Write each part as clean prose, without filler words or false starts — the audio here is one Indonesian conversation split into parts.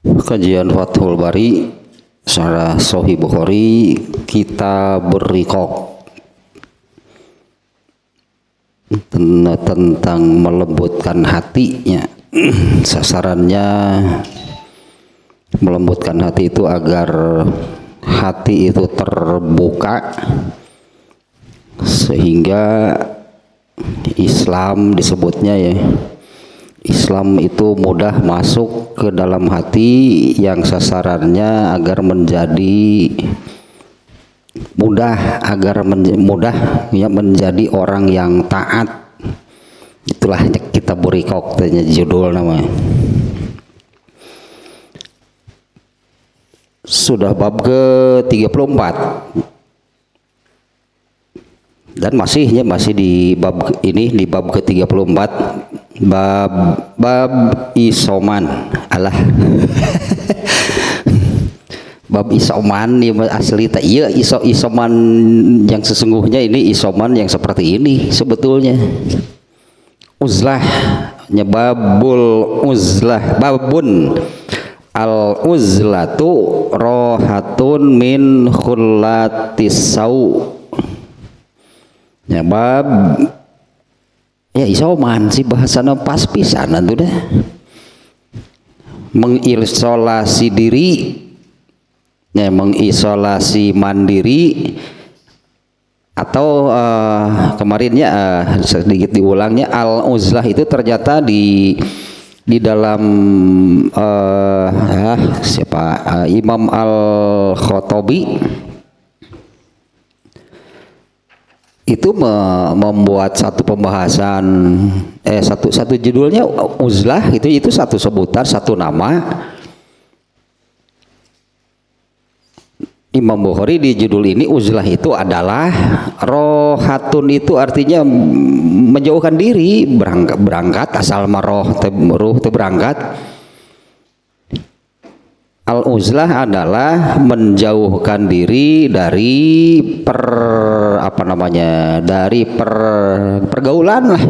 Kajian Fathul Bari Syarah Sahih Bukhari Kitab Riqaq tentang melembutkan hatinya. Sasarannya melembutkan hati itu agar hati itu terbuka sehingga Islam disebutnya ya, Islam itu mudah masuk ke dalam hati, yang sasarannya agar menjadi mudah ya menjadi orang yang taat. Itulah Kitab Riqaq judul namanya. Sudah bab ke-34 dan masih di bab ini, di bab ke-34, bab isoman alah bab isoman ya, asli tak iya isoman yang sesungguhnya, ini isoman yang seperti ini sebetulnya. Uzlah babul uzlah, babun al uzlatu rohatun min khullatis sau. Ya bab ya isoman sih bahasana pas pisan tuh dah, mengisolasi diri ya, mengisolasi mandiri, atau kemarinnya sedikit diulangnya, al uzlah itu ternyata di dalam Imam Al-Khattabi itu membuat satu pembahasan satu judulnya uzlah, itu satu sebutan, satu nama. Imam Bukhari di judul ini uzlah itu adalah rohatun, itu artinya menjauhkan diri, berangkat asal maroh ruh itu berangkat. Al uzlah adalah menjauhkan diri dari pergaulan lah.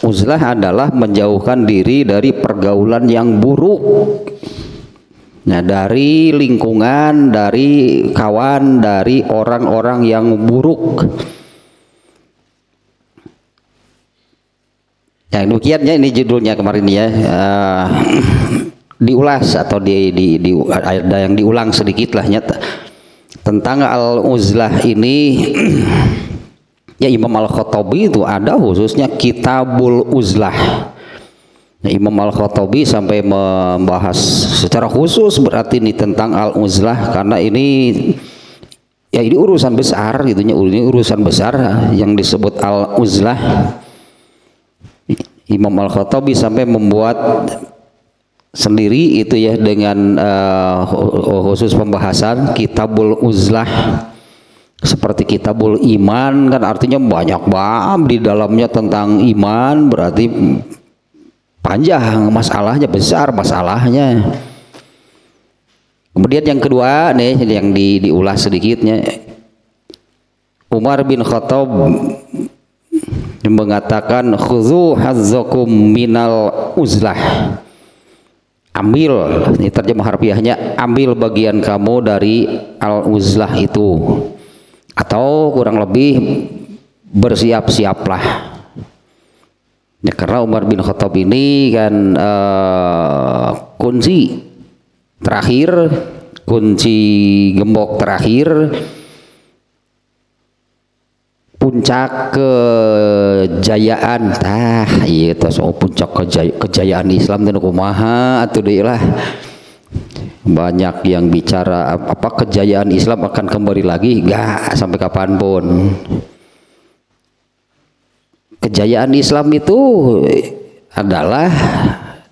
Uzlah adalah menjauhkan diri dari pergaulan yang buruk. Nah, dari lingkungan, dari kawan, dari orang-orang yang buruk. Yang demikiannya ini judulnya kemarin ya, diulas atau ada yang diulang sedikit lah nyata tentang al-uzlah ini. Ya Imam Al-Khattabi itu ada khususnya Kitabul Uzlah. Nah, Imam Al-Khattabi sampai membahas secara khusus berarti ini tentang al-uzlah, karena ini ya ini urusan besar gitu ya, ini urusan besar yang disebut al-uzlah. Imam Al-Khattabi sampai membuat sendiri itu ya dengan khusus pembahasan Kitabul Uzlah, seperti Kitabul Iman kan artinya banyak bab di dalamnya tentang iman, berarti panjang masalahnya, besar masalahnya. Kemudian yang kedua nih yang diulas sedikitnya, Umar bin Khattab mengatakan khudzu hazzakum minal uzlah, ambil, ini terjemah harfiahnya, ambil bagian kamu dari al-uzlah itu, atau kurang lebih bersiap-siaplah. Ya, karena Umar bin Khattab ini kan kunci terakhir, kunci gembok terakhir, puncak kejayaan. Iya soal puncak kejayaan Islam dan kumaha atuh deui lah. Banyak yang bicara apa kejayaan Islam akan kembali lagi, enggak sampai kapanpun. Kejayaan Islam itu adalah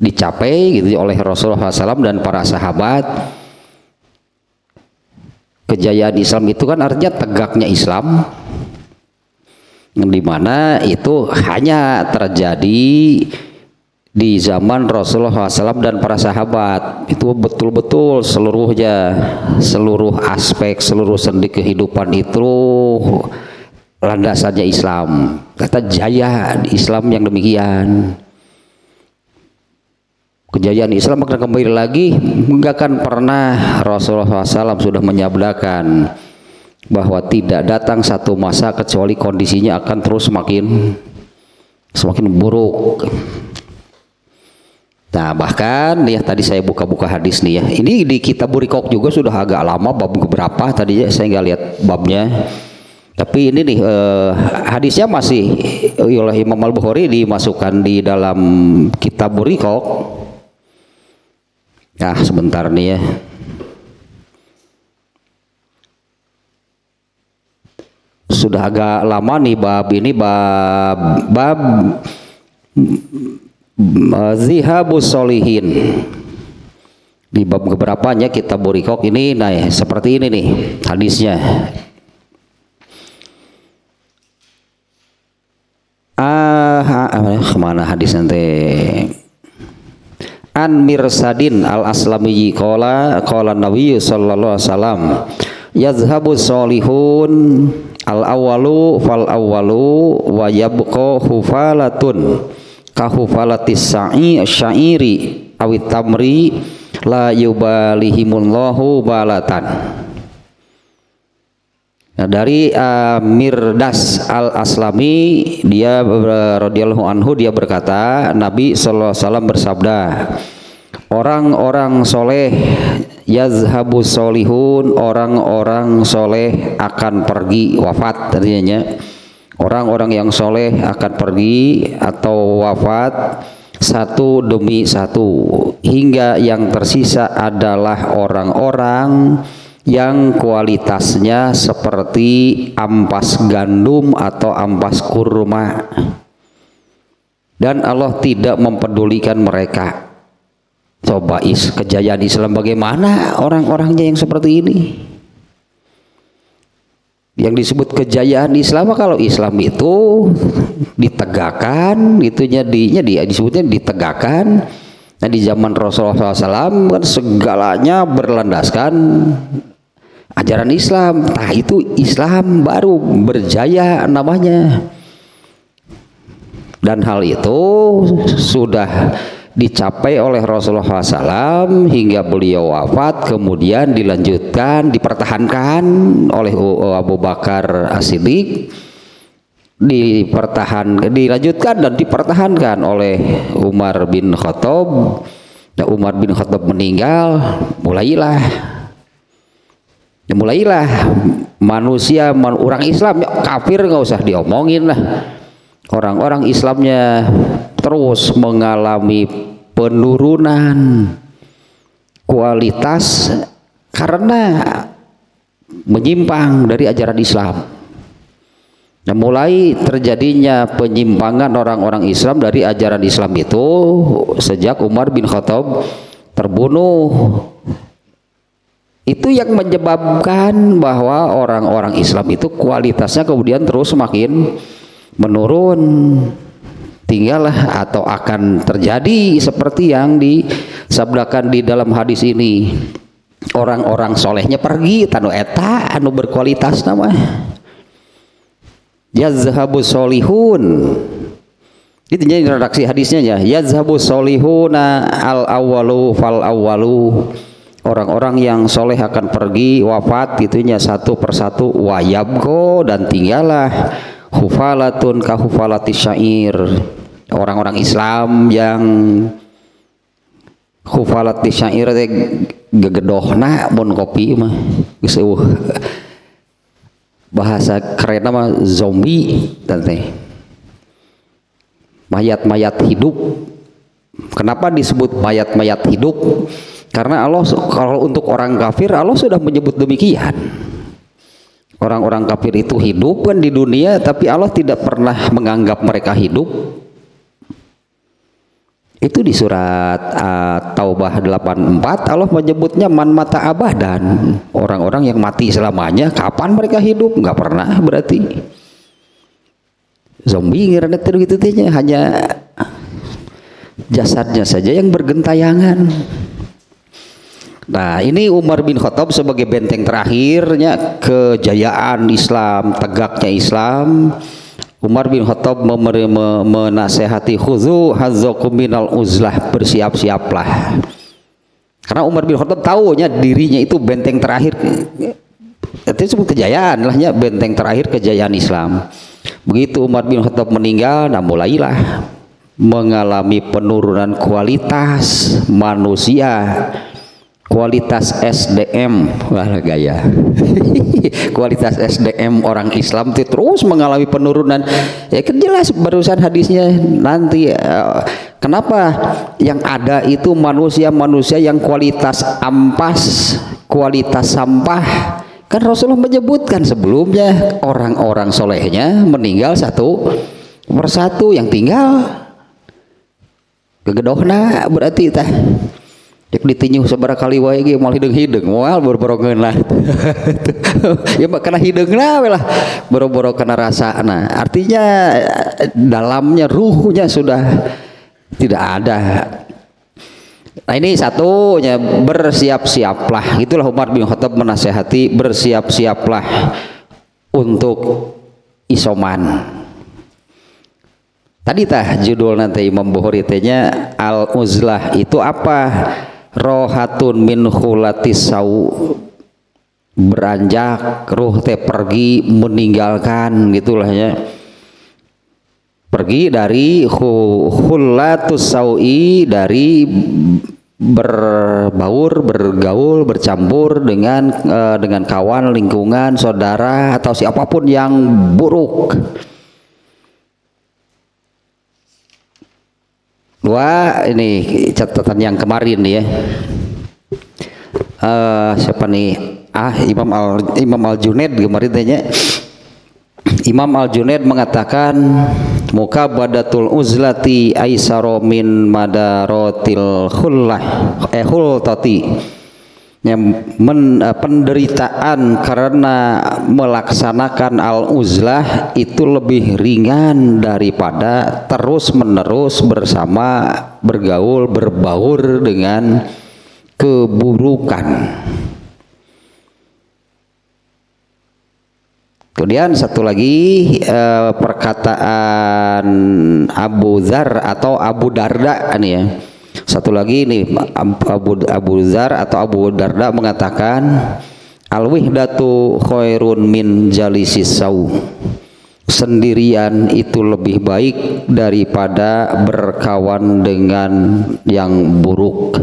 dicapai gitu oleh Rasulullah SAW dan para sahabat. Kejayaan Islam itu kan artinya tegaknya Islam, di mana itu hanya terjadi di zaman Rasulullah SAW dan para sahabat. Itu betul-betul seluruhnya, seluruh aspek, seluruh sendi kehidupan itu landasannya Islam. Kata jaya di Islam yang demikian. kejayaan Islam akan kembali lagi. Enggak akan pernah. Rasulullah SAW sudah menyabdakan bahwa tidak datang satu masa kecuali kondisinya akan terus semakin buruk. Nah, bahkan ya tadi saya buka-buka hadis nih ya. Ini di kitab Burikok juga sudah agak lama, bab berapa tadi ya, saya nggak lihat babnya. Tapi ini nih hadisnya masih oleh Imam Al-Bukhari dimasukkan di dalam kitab Burikok. Nah, sebentar nih ya. Sudah agak lama nih bab ini, bab Zihabus Solihin. Di bab keberapanya kitab Burikok ini, nah ya, seperti ini nih hadisnya. Kemana hadis nanti? An Mirsadin al-Aslami qala Nabi sallallahu alaihi wasallam yazhabus solihun al-awwalu fal awwalu wa yabqa hufalatun ka hufalatis syairi awit tamri la yubalihimullahu balatan. Nah, dari Mirdas al-Aslami, dia radhiyallahu anhu, dia berkata, Nabi sallallahu alaihi wasallam bersabda, orang-orang soleh yazhabu solihun, orang-orang soleh akan pergi wafat. Artinya orang-orang yang soleh akan pergi atau wafat satu demi satu, hingga yang tersisa adalah orang-orang yang kualitasnya seperti ampas gandum atau ampas kurma, dan Allah tidak mempedulikan mereka. Coba kejayaan Islam bagaimana orang-orangnya yang seperti ini? Yang disebut kejayaan Islam, kalau Islam itu ditegakkan, itunya disebutnya ditegakkan. Nah, di zaman Rasulullah SAW kan segalanya berlandaskan ajaran Islam. Nah, itu Islam baru berjaya namanya. Dan hal itu sudah dicapai oleh Rasulullah SAW hingga beliau wafat, kemudian dipertahankan oleh Abu Bakar As-Siddiq, dilanjutkan dan dipertahankan oleh Umar bin Khattab. Nah, Umar bin Khattab meninggal, mulailah manusia, orang Islam ya, kafir nggak usah diomongin lah, orang-orang Islamnya terus mengalami penurunan kualitas karena menyimpang dari ajaran Islam. Nah, mulai terjadinya penyimpangan orang-orang Islam dari ajaran Islam itu sejak Umar bin Khattab terbunuh. Itu yang menyebabkan bahwa orang-orang Islam itu kualitasnya kemudian terus semakin menurun. Tinggallah atau akan terjadi seperti yang disabdakan di dalam hadis ini. Orang-orang solehnya pergi, tanu eta anu berkualitas nama. Yazhabu solihun. Itu jadi redaksi hadisnya ya. Yazhabu solihuna al awwalu fal awwalu. Orang-orang yang soleh akan pergi wafat, itunya satu persatu, wayabgo, dan tinggallah hufalatun ka hufalatis syair. Orang-orang Islam yang hufalatis syair teh gegedohna mun kopi mah geus bahasa keren nama zombie teh, mayat-mayat hidup. Kenapa disebut mayat-mayat hidup? Karena Allah, kalau untuk orang kafir Allah sudah menyebut demikian. Orang-orang kafir itu hidup kan di dunia, tapi Allah tidak pernah menganggap mereka hidup. Itu di surat Taubah 84 Allah menyebutnya man mata abadan, orang-orang yang mati selamanya. Kapan mereka hidup? Nggak pernah. Berarti zombie ngira gitu hanya jasadnya saja yang bergentayangan. Nah, ini Umar bin Khattab sebagai benteng terakhirnya kejayaan Islam, tegaknya Islam. Umar bin Khattab menasehati khudzu hazzakum minal uzlah, bersiap-siaplah. Karena Umar bin Khattab tahunya dirinya itu benteng terakhir, itu disebut kejayaan lahnya, benteng terakhir kejayaan Islam. Begitu Umar bin Khattab meninggal, nah mulailah mengalami penurunan kualitas manusia, kualitas SDM, wah gaya kualitas SDM orang Islam itu terus mengalami penurunan. Ya kan jelas barusan hadisnya nanti, kenapa yang ada itu manusia-manusia yang kualitas ampas, kualitas sampah. Kan Rasulullah menyebutkan sebelumnya orang-orang solehnya meninggal satu persatu, yang tinggal kegedohna berarti tah yak ditinyuh sabaraha kali wae ge moal hideung-hideung moal boro-boro lah ya mah kana hideungna we lah boro-boro kana rasana, artinya dalamnya ruhnya sudah tidak ada. Nah ini satunya, bersiap-siaplah. Itulah Umar bin Khattab menasehati, bersiap-siaplah untuk isoman. Tadi tah judul nanti Imam Bukhari nya al-uzlah itu apa? Rohatun min khulatis sau, beranjak ruh teh pergi meninggalkan gitulah ya. Pergi dari khulatus saui, dari berbaur, bergaul, bercampur dengan kawan, lingkungan, saudara atau siapapun yang buruk. Dua, ini catatan yang kemarin ya. Siapa nih? Imam Al-Junaid kemarin tanya. Imam Al-Junaid mengatakan mukabadatul uzlati aisaro min madarotil khultati, penderitaan karena melaksanakan al-uzlah itu lebih ringan daripada terus menerus bersama, bergaul, berbaur dengan keburukan. Kemudian satu lagi perkataan Abu Dzar atau Abu Darda ini ya. Satu lagi nih Abu Dzar atau Abu Darda mengatakan al-wihdatu khairun min jalisis sau. Sendirian itu lebih baik daripada berkawan dengan yang buruk.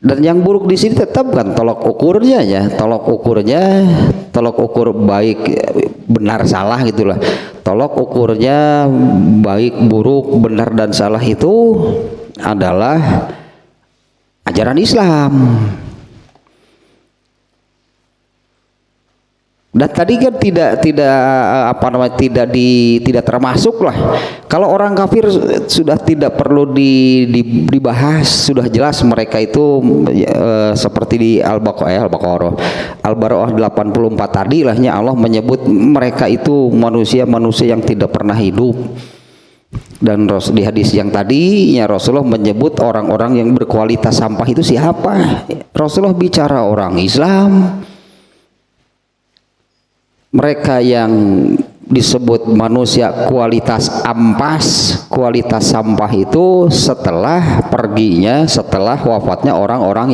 Dan yang buruk di sini tetap kan tolok ukurnya ya, tolok ukur baik benar salah gitulah. Tolok ukurnya baik buruk benar dan salah itu adalah ajaran Islam. Dan tadi kan tidak termasuk lah. Kalau orang kafir sudah tidak perlu dibahas, sudah jelas mereka itu seperti di Al-Baqarah 84 tadi lahnya Allah menyebut mereka itu manusia-manusia yang tidak pernah hidup. Dan di hadis yang tadi ya Rasulullah menyebut orang-orang yang berkualitas sampah itu siapa? Rasulullah bicara orang Islam. Mereka yang disebut manusia kualitas ampas, kualitas sampah itu setelah perginya, setelah wafatnya orang-orang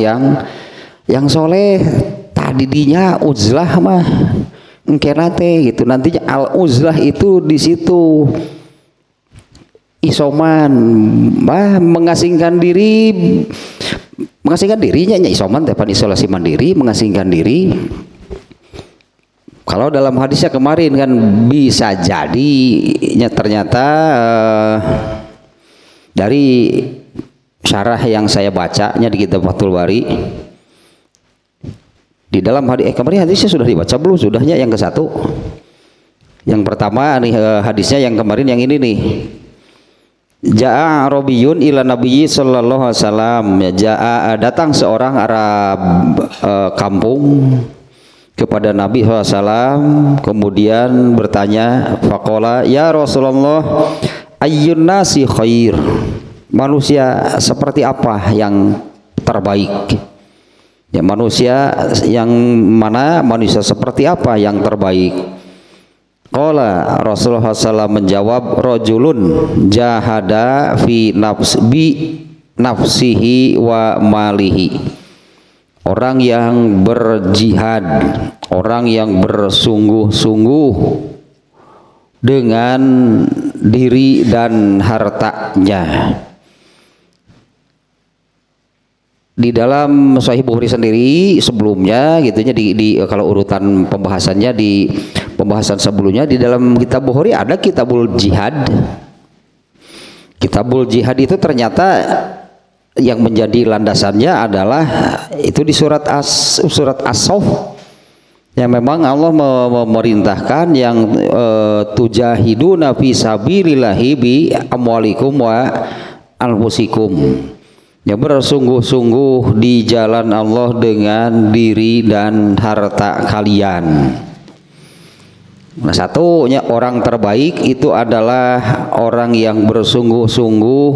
yang soleh. Tadinya uzlah mah engkenate gitu. Nantinya al-uzlah itu di situ isoman, mengasingkan dirinya isoman, tepan isolasi mandiri, mengasingkan diri. Kalau dalam hadisnya kemarin kan bisa jadinya ternyata dari syarah yang saya bacanya di kitab Fathul Bari di dalam hadis kemarin hadisnya sudah dibaca belum? Sudahnya yang ke satu. Yang pertama nih hadisnya yang kemarin yang ini nih. Ja'a Arabiyun ila Nabiyyi sallallahu alaihi wasallam. Ja'a datang seorang Arab kampung kepada Nabi SAW, kemudian bertanya, faqala ya Rasulullah ayyun nasi khair, manusia seperti apa yang terbaik? Ya, manusia yang mana, manusia seperti apa yang terbaik? Qala Rasulullah SAW menjawab, rajulun jahada fi nafsihi wa malihi. Orang yang berjihad, orang yang bersungguh-sungguh dengan diri dan hartanya. Di dalam Sahih Bukhari sendiri sebelumnya gitunya kalau urutan pembahasannya di pembahasan sebelumnya di dalam kitab Bukhari ada kitabul jihad. Kitabul jihad itu ternyata yang menjadi landasannya adalah itu di surat As-Saff, yang memang Allah memerintahkan yang tujahiduna fi sabilillahi bi amwalikum wa anfusikum, ya bersungguh-sungguh di jalan Allah dengan diri dan harta kalian. Nah, satunya orang terbaik itu adalah orang yang bersungguh-sungguh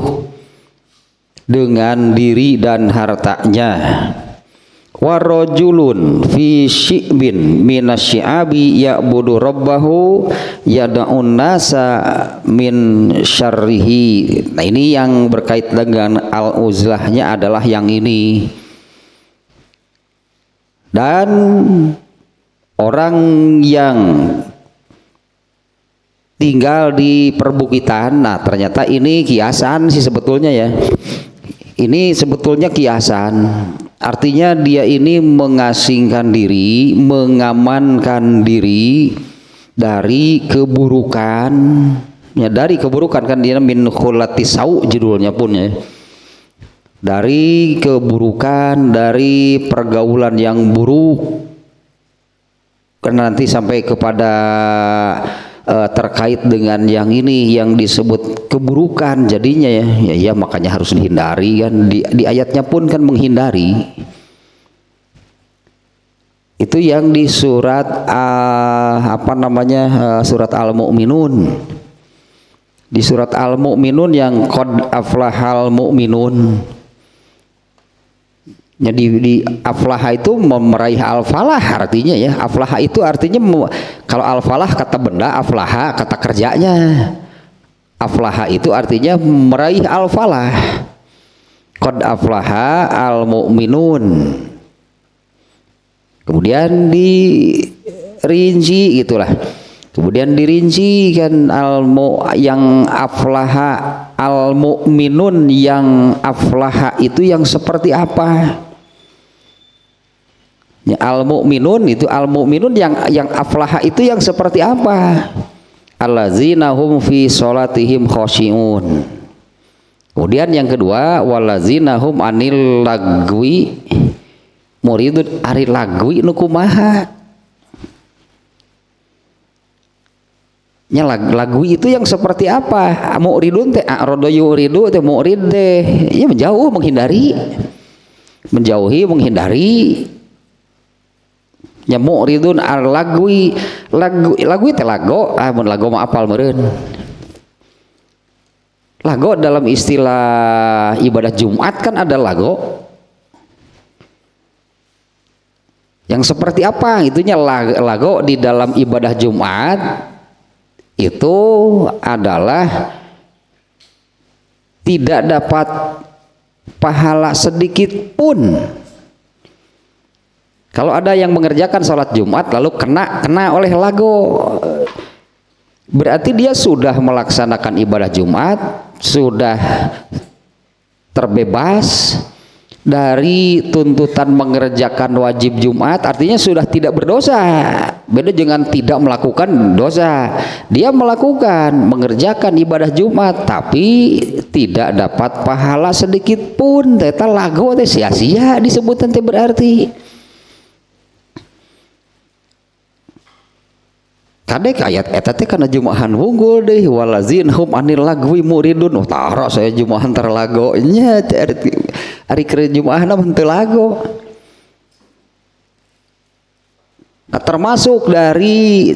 dengan diri dan hartanya. Warajulun fi syi'bin minasyi'abi ya'budu rabbahu yada'un nasa min syarrihi. Nah, ini yang berkait dengan al-uzlahnya adalah yang ini. Dan orang yang tinggal di perbukitan, nah ternyata ini kiasan sih sebetulnya ya. Ini sebetulnya kiasan. Artinya dia ini mengasingkan diri, mengamankan diri dari keburukan. Ya, dari keburukan kan dia min khulatis sau judulnya pun ya. Dari keburukan, dari pergaulan yang buruk. Karena nanti sampai kepada terkait dengan yang ini yang disebut keburukan jadinya ya makanya harus dihindari kan, di ayatnya pun kan menghindari. Itu yang di surat surat Al-Mu'minun. Di surat Al-Mu'minun yang qad aflahal mu'minun. Jadi di aflaha itu meraih al-falah artinya ya. Aflaha itu artinya kalau al-falah kata benda, aflaha kata kerjanya. Aflaha itu artinya meraih al-falah. Qad aflaha al-mu'minun. Kemudian dirinci gitulah. Kemudian dirinci kan yang aflaha al-mu'minun, yang aflaha itu yang seperti apa? Ya, al-mu'minun itu al-mu'minun yang aflaha itu yang seperti apa? Allazina hum fi sholatihim khoshi'un. Kemudian yang kedua, walazina hum anil lagwi muridun. Ari lagwi nu kumaha? Ya, lagwi itu yang seperti apa? Muridun teh a'rada yuridu teh murid teh ya menjauh, menghindari. Menjauhi, menghindari. Ya muridun al lagwi teh lago, mun lago mah apal meureun. Lago dalam istilah ibadah Jumat kan ada lago. Yang seperti apa itunya lago di dalam ibadah Jumat itu adalah tidak dapat pahala sedikit pun. Kalau ada yang mengerjakan sholat Jumat lalu kena oleh lago, berarti dia sudah melaksanakan ibadah Jumat, sudah terbebas dari tuntutan mengerjakan wajib Jumat, artinya sudah tidak berdosa. Beda dengan tidak melakukan dosa. Dia melakukan, mengerjakan ibadah Jumat tapi tidak dapat pahala sedikit pun. Teta lago teh sia-sia disebut teh berarti. Kadek ayat eta teh kana jumahan wunggul deh, walazin hum anil lagwi muridun. Oh tara saya jumahan terlago nya ari keur jumahan mah teu lago. Nah, termasuk dari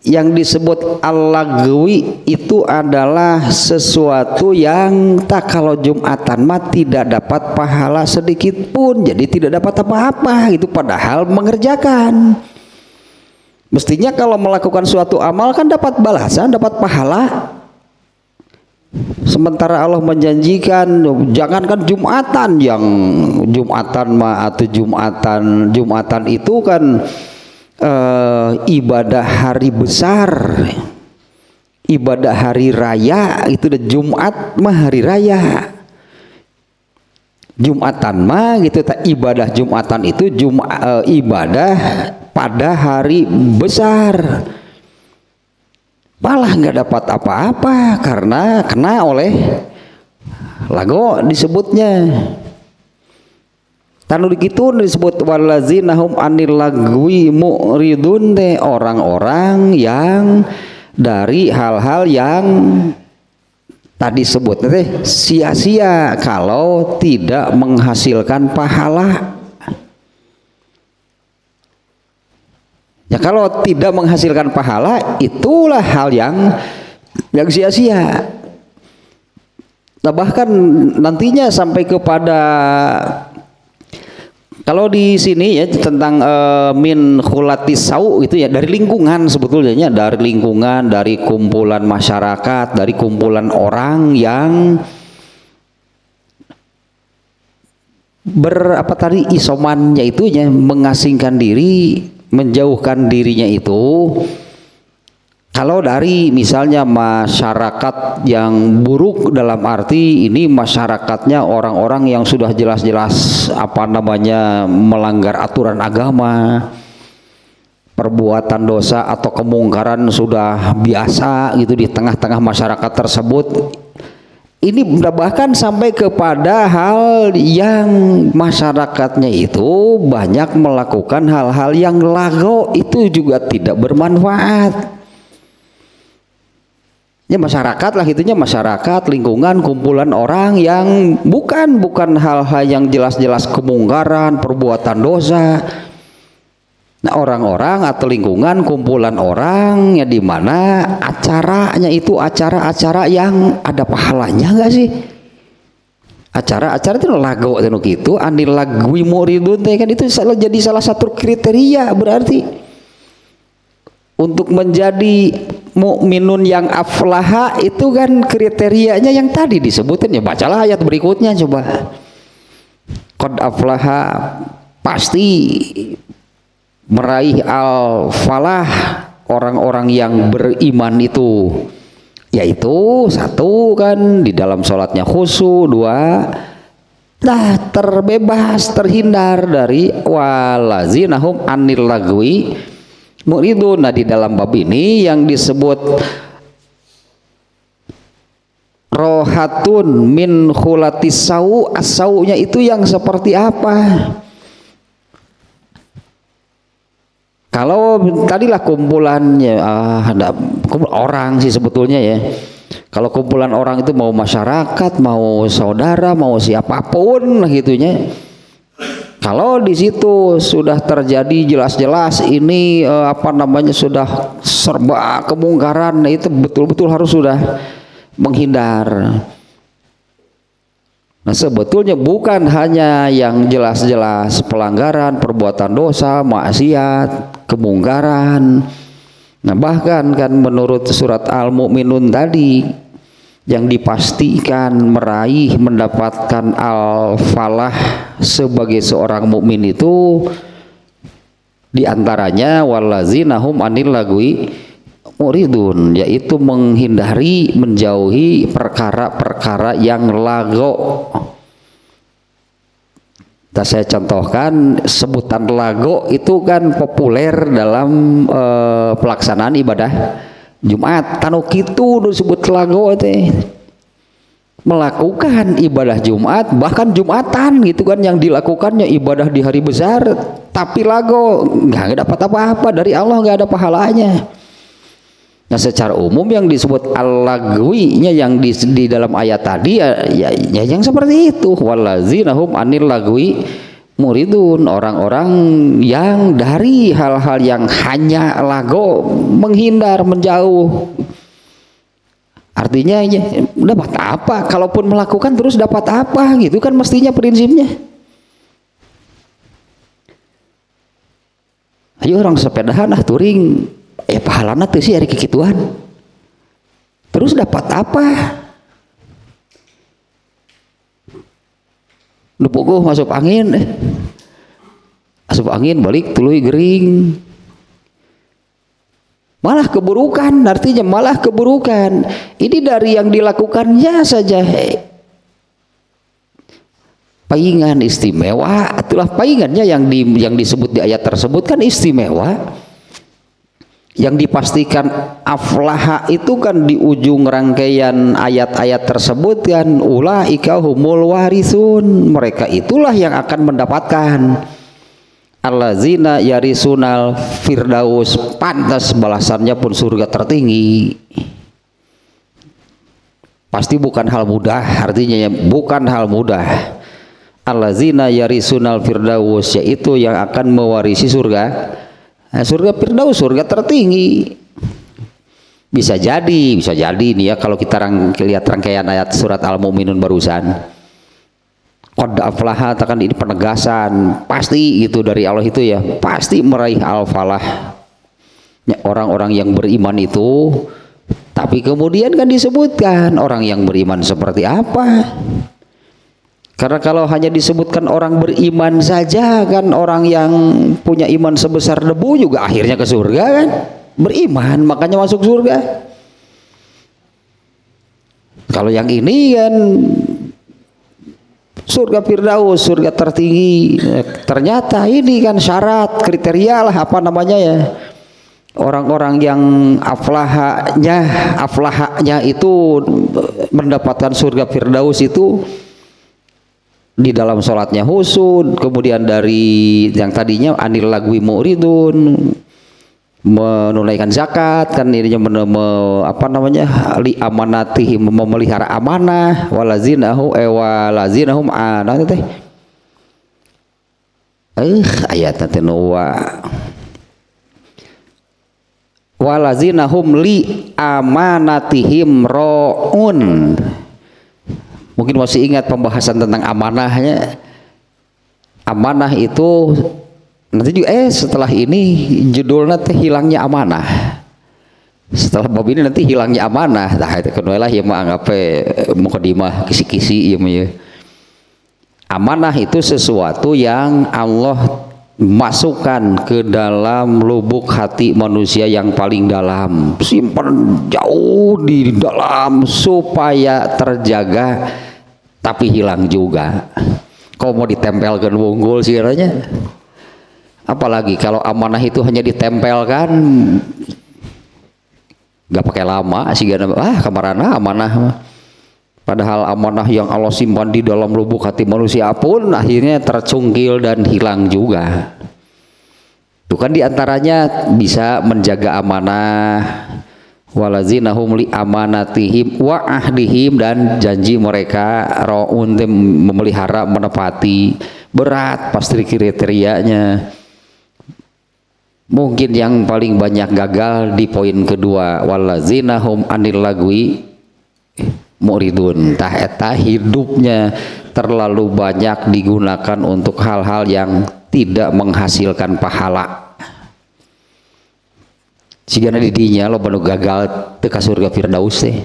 yang disebut al-lagwi itu adalah sesuatu yang tak kalau Jumatan mah tidak dapat pahala sedikit pun, jadi tidak dapat apa-apa itu padahal mengerjakan. Mestinya kalau melakukan suatu amal kan dapat balasan, dapat pahala. Sementara Allah menjanjikan jangankan Jumatan, yang Jumatan mah atau Jumatan itu kan ibadah hari besar, ibadah hari raya itu udah Jumat mah hari raya. Jumatan mah gitu, ibadah Jumatan itu ibadah pada hari besar. Malah nggak dapat apa-apa karena kena oleh lago disebutnya. Tanu dikitu disebut walazina hum anil lagwi mu'ridun, teh orang-orang yang dari hal-hal yang tadi sebut teh sia-sia kalau tidak menghasilkan pahala. Ya kalau tidak menghasilkan pahala itulah hal yang sia-sia. Nah, bahkan nantinya sampai kepada kalau di sini ya tentang min khulatis sau itu ya dari lingkungan, sebetulnya dari lingkungan, dari kumpulan masyarakat, dari kumpulan orang yang isomannya itu ya mengasingkan diri, menjauhkan dirinya itu. Kalau dari misalnya masyarakat yang buruk dalam arti ini masyarakatnya orang-orang yang sudah jelas-jelas melanggar aturan agama, perbuatan dosa atau kemungkaran sudah biasa gitu di tengah-tengah masyarakat tersebut. Ini bahkan sampai kepada hal yang masyarakatnya itu banyak melakukan hal-hal yang lago, itu juga tidak bermanfaat. Ya masyarakat lah itunya, masyarakat, lingkungan, kumpulan orang yang bukan hal-hal yang jelas-jelas kemungkaran, perbuatan dosa. Nah, orang-orang atau lingkungan, kumpulan orang ya di mana acaranya itu acara-acara yang ada pahalanya enggak sih? Acara-acara itu lagu gitu, anil lagwi muridun kan itu jadi salah satu kriteria berarti untuk menjadi mukminun yang aflaha itu kan kriterianya yang tadi disebutin ya. Bacalah ayat berikutnya coba. Qad aflaha, pasti meraih al-falah orang-orang yang beriman itu, yaitu satu kan di dalam sholatnya khusyuk, dua terbebas terhindar dari walazinahum anil lagwi muridun. Nah, di dalam bab ini yang disebut rohatun min khulatis sau, as-saunya itu yang seperti apa? Kalau tadilah kumpulannya ada orang sih sebetulnya ya. Kalau kumpulan orang itu mau masyarakat, mau saudara, mau siapapun gitunya. Kalau di situ sudah terjadi jelas-jelas ini sudah serba kemungkaran, itu betul-betul harus sudah menghindar. Nah, sebetulnya bukan hanya yang jelas-jelas pelanggaran, perbuatan dosa, maksiat, kemungkaran. Nah, bahkan kan menurut surat Al-Mu'minun tadi yang dipastikan mendapatkan al-falah sebagai seorang mukmin itu diantaranya walazinahum anil lagwi muridun, yaitu menghindari, menjauhi perkara-perkara yang lago. Nah, saya contohkan sebutan lago itu kan populer dalam pelaksanaan ibadah Jumat. Tanu kitu disebut lago teh. Melakukan ibadah Jumat, bahkan Jumatan gitu kan, yang dilakukannya ibadah di hari besar, tapi lago nggak dapat apa-apa dari Allah, nggak ada pahalanya. Nah, secara umum yang disebut al-lagwi-nya yang di dalam ayat tadi ya yang seperti itu, walazinahum anil lagwi muridun, orang-orang yang dari hal-hal yang hanya lago menghindar, menjauh. Artinya ya, dapat apa? Kalaupun melakukan terus dapat apa? Gitu kan mestinya prinsipnya. Ayo orang sepedahan touring, pahalana teu sih ari kikituan. Terus dapat apa? Dupuguh masuk angin, balik tuluy gering, malah keburukan. Artinya malah keburukan. Ini dari yang dilakukannya saja paingan istimewa. Itulah paingannya yang disebut di ayat tersebut kan istimewa. Yang dipastikan aflaha itu kan di ujung rangkaian ayat-ayat tersebut kan, ulaika humul warisun, mereka itulah yang akan mendapatkan allazina yarisunal firdaus, pantas balasannya pun surga tertinggi. Pasti bukan hal mudah, artinya ya bukan hal mudah. Allazina yarisunal firdaus, yaitu yang akan mewarisi surga. Nah, surga Firdaus, surga tertinggi. Bisa jadi nih ya, kalau kita lihat rangkaian ayat surat Al-Mu'minun barusan. Qad aflaha, kan ini penegasan pasti itu dari Allah itu ya, pasti meraih al-falah ya, orang-orang yang beriman itu. Tapi kemudian kan disebutkan orang yang beriman seperti apa. Karena kalau hanya disebutkan orang beriman saja kan, orang yang punya iman sebesar debu juga akhirnya ke surga kan, beriman makanya masuk surga. Kalau yang ini kan surga Firdaus, surga tertinggi, ternyata ini kan syarat kriteria lah apa namanya ya, orang-orang yang aflahanya itu mendapatkan surga Firdaus itu di dalam sholatnya husud, kemudian dari yang tadinya anil lagwi mu'ridun, menunaikan zakat kan, ininya li amanatihim, memelihara amanah, walazinahum teh ayat nanti walazinahum li amanatihim ro'un. Mungkin masih ingat pembahasan tentang amanahnya. Amanah itu nanti juga setelah ini judulnya teh hilangnya amanah. Setelah bab ini nanti hilangnya amanah. Nah itu kenulah ya menganggap mukadimah kisi-kisi ya. Amanah itu sesuatu yang Allah masukkan ke dalam lubuk hati manusia yang paling dalam, simpan jauh di dalam supaya terjaga, tapi hilang juga. Kau mau ditempelkan wunggul sih katanya. Apalagi kalau amanah itu hanya ditempelkan, gak pakai lama sih kamarana amanah. Padahal amanah yang Allah simpan di dalam lubuk hati manusia pun akhirnya tercungkil dan hilang juga. Itu kan diantaranya bisa menjaga amanah, walazinahum li amanatihim wa ahdihim, dan janji mereka raun, memelihara, menepati. Berat pasti kriterianya. Mungkin yang paling banyak gagal di poin kedua, walazinahum anil lagwi muridun. Eta hidupnya terlalu banyak digunakan untuk hal-hal yang tidak menghasilkan pahala. Sigana didinya lo baru gagal teka surga Firdaus teh.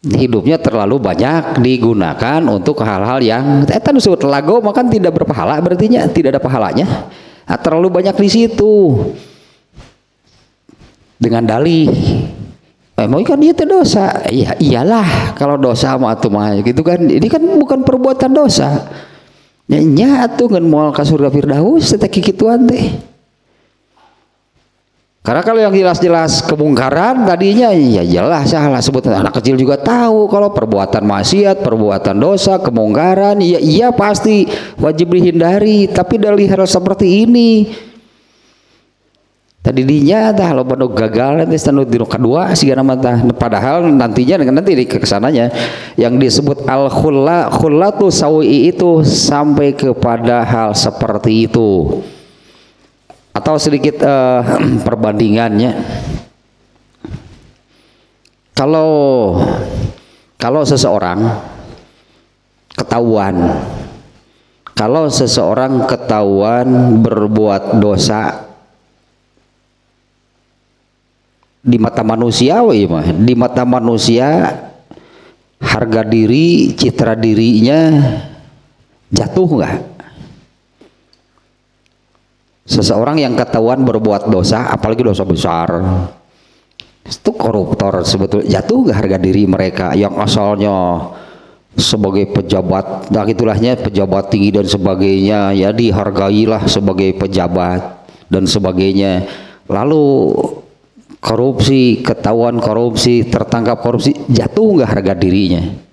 Hidupnya terlalu banyak digunakan untuk hal-hal yang eta disebut lago, makan tidak berpahala, berartinya tidak ada pahalanya. Nah, terlalu banyak di situ. Dengan dalih mau kan dia dosa, ya iyalah kalau dosa mah atuh mah gitu kan, ini kan bukan perbuatan dosa. Nya atuh ngan moal ka surga Firdaus teh kikituan teh. Karena kalau yang jelas-jelas kemungkaran tadinya ya jelas salah, sebutnya anak kecil juga tahu kalau perbuatan maksiat, perbuatan dosa, kemungkaran ya iya pasti wajib dihindari. Tapi dari hal seperti ini tadi dinya tah lo bano gagal nanti stanu dino kedua sigana mah tah, padahal nantinya nanti di kesananya yang disebut al khullatu sawi itu sampai kepada hal seperti itu. Atau sedikit perbandingannya, kalau seseorang ketahuan berbuat dosa di mata manusia, di mata manusia harga diri, citra dirinya jatuh nggak? Seseorang yang ketahuan berbuat dosa, apalagi dosa besar, itu koruptor, sebetulnya jatuh nggak harga diri mereka yang asalnya sebagai pejabat, nah itulahnya pejabat tinggi dan sebagainya, ya dihargailah sebagai pejabat dan sebagainya, lalu korupsi, ketahuan korupsi, tertangkap korupsi, jatuh nggak harga dirinya?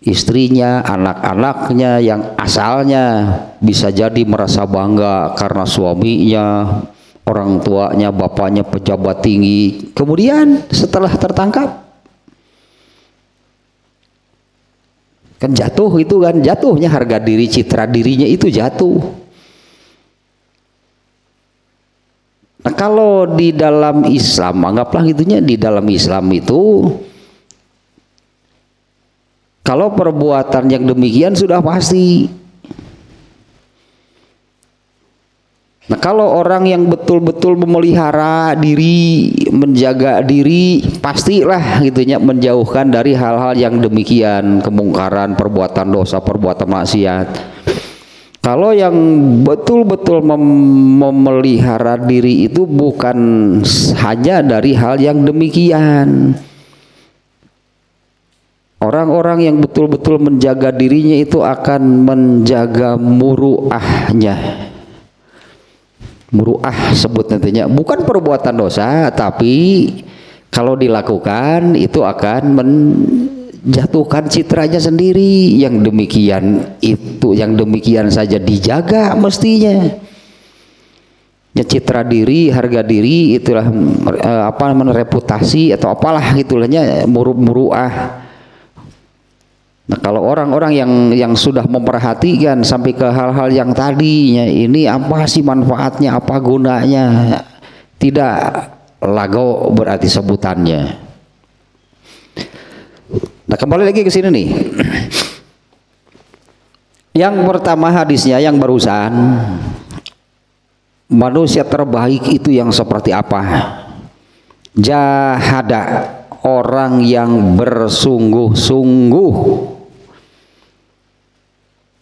Istrinya, anak-anaknya yang asalnya bisa jadi merasa bangga karena suaminya, orang tuanya, bapaknya pejabat tinggi, kemudian setelah tertangkap kan jatuh, itu kan jatuhnya harga diri, citra dirinya itu jatuh. Nah, kalau di dalam Islam, anggaplah gitunya, di dalam Islam itu kalau perbuatan yang demikian sudah pasti. Nah, kalau orang yang betul-betul memelihara diri, menjaga diri, pastilah gitunya menjauhkan dari hal-hal yang demikian, kemungkaran, perbuatan dosa, perbuatan maksiat. Kalau yang betul-betul memelihara diri itu bukan hanya dari hal yang demikian. Orang-orang yang betul-betul menjaga dirinya itu akan menjaga muruahnya. Muruah sebut nantinya, bukan perbuatan dosa, tapi kalau dilakukan itu akan menjatuhkan citranya sendiri. Yang demikian itu, yang demikian saja dijaga mestinya. Ya, citra diri, harga diri, itulah reputasi atau apalah gitulahnya, muruah. Nah, kalau orang-orang yang sudah memperhatikan sampai ke hal-hal yang tadinya, ini apa sih manfaatnya, apa gunanya, tidak lago berarti sebutannya. Nah, kembali lagi ke sini nih. Yang pertama hadisnya yang barusan, manusia terbaik itu yang seperti apa? Jahada, orang yang bersungguh-sungguh,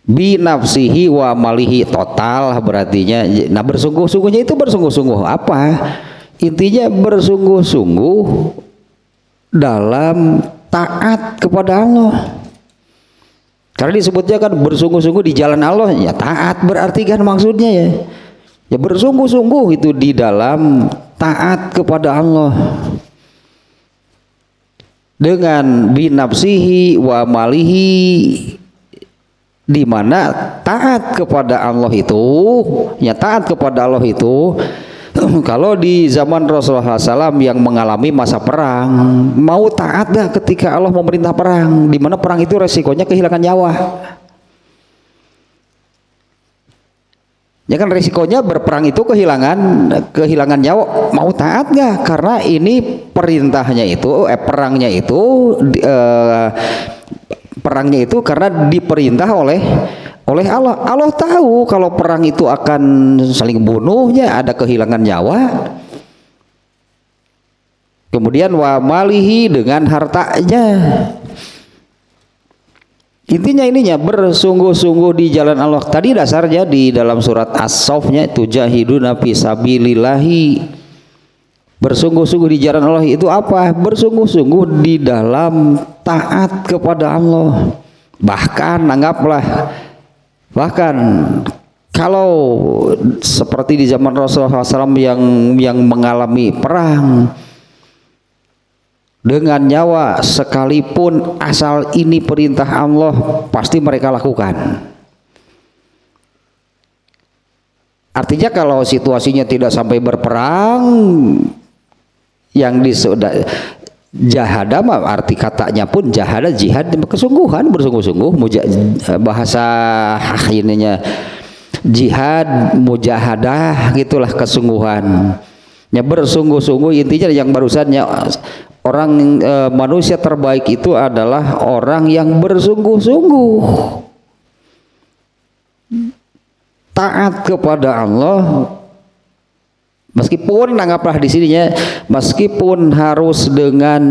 binafsihi wa malihi, total berartinya. Nah, bersungguh-sungguhnya itu bersungguh-sungguh apa? Intinya bersungguh-sungguh dalam taat kepada Allah. Karena disebutnya kan bersungguh-sungguh di jalan Allah, ya taat berarti kan maksudnya ya. Ya bersungguh-sungguh itu di dalam taat kepada Allah. Dengan binafsihi wa malihi, di mana taat kepada Allah itu, ya taat kepada Allah itu, kalau di zaman Rasulullah SAW yang mengalami masa perang, mau taat dah ketika Allah memerintah perang, di mana perang itu resikonya kehilangan nyawa. Ya kan resikonya berperang itu kehilangan nyawa, mau taat gak? Karena ini perintahnya itu, perangnya itu karena diperintah oleh Allah. Allah tahu kalau perang itu akan saling bunuhnya, ada kehilangan nyawa. Kemudian wa malihi, dengan hartanya. Intinya ininya bersungguh-sungguh di jalan Allah. Tadi dasarnya di dalam surat As-Saffnya itu jahiduna fi sabilillahi. Bersungguh-sungguh di jalan Allah itu apa? Bersungguh-sungguh di dalam taat kepada Allah. Bahkan kalau seperti di zaman Rasulullah SAW yang mengalami perang dengan nyawa sekalipun, asal ini perintah Allah pasti mereka lakukan. Artinya kalau situasinya tidak sampai berperang, yang jahada mah arti katanya pun jahada, jihad, kesungguhan, bersungguh-sungguh. Bahasa ininya jihad, mujahadah, gitulah kesungguhan. Ya bersungguh-sungguh, intinya yang barusannya orang manusia terbaik itu adalah orang yang bersungguh-sungguh taat kepada Allah, meskipun anggaplah di sininya, meskipun harus dengan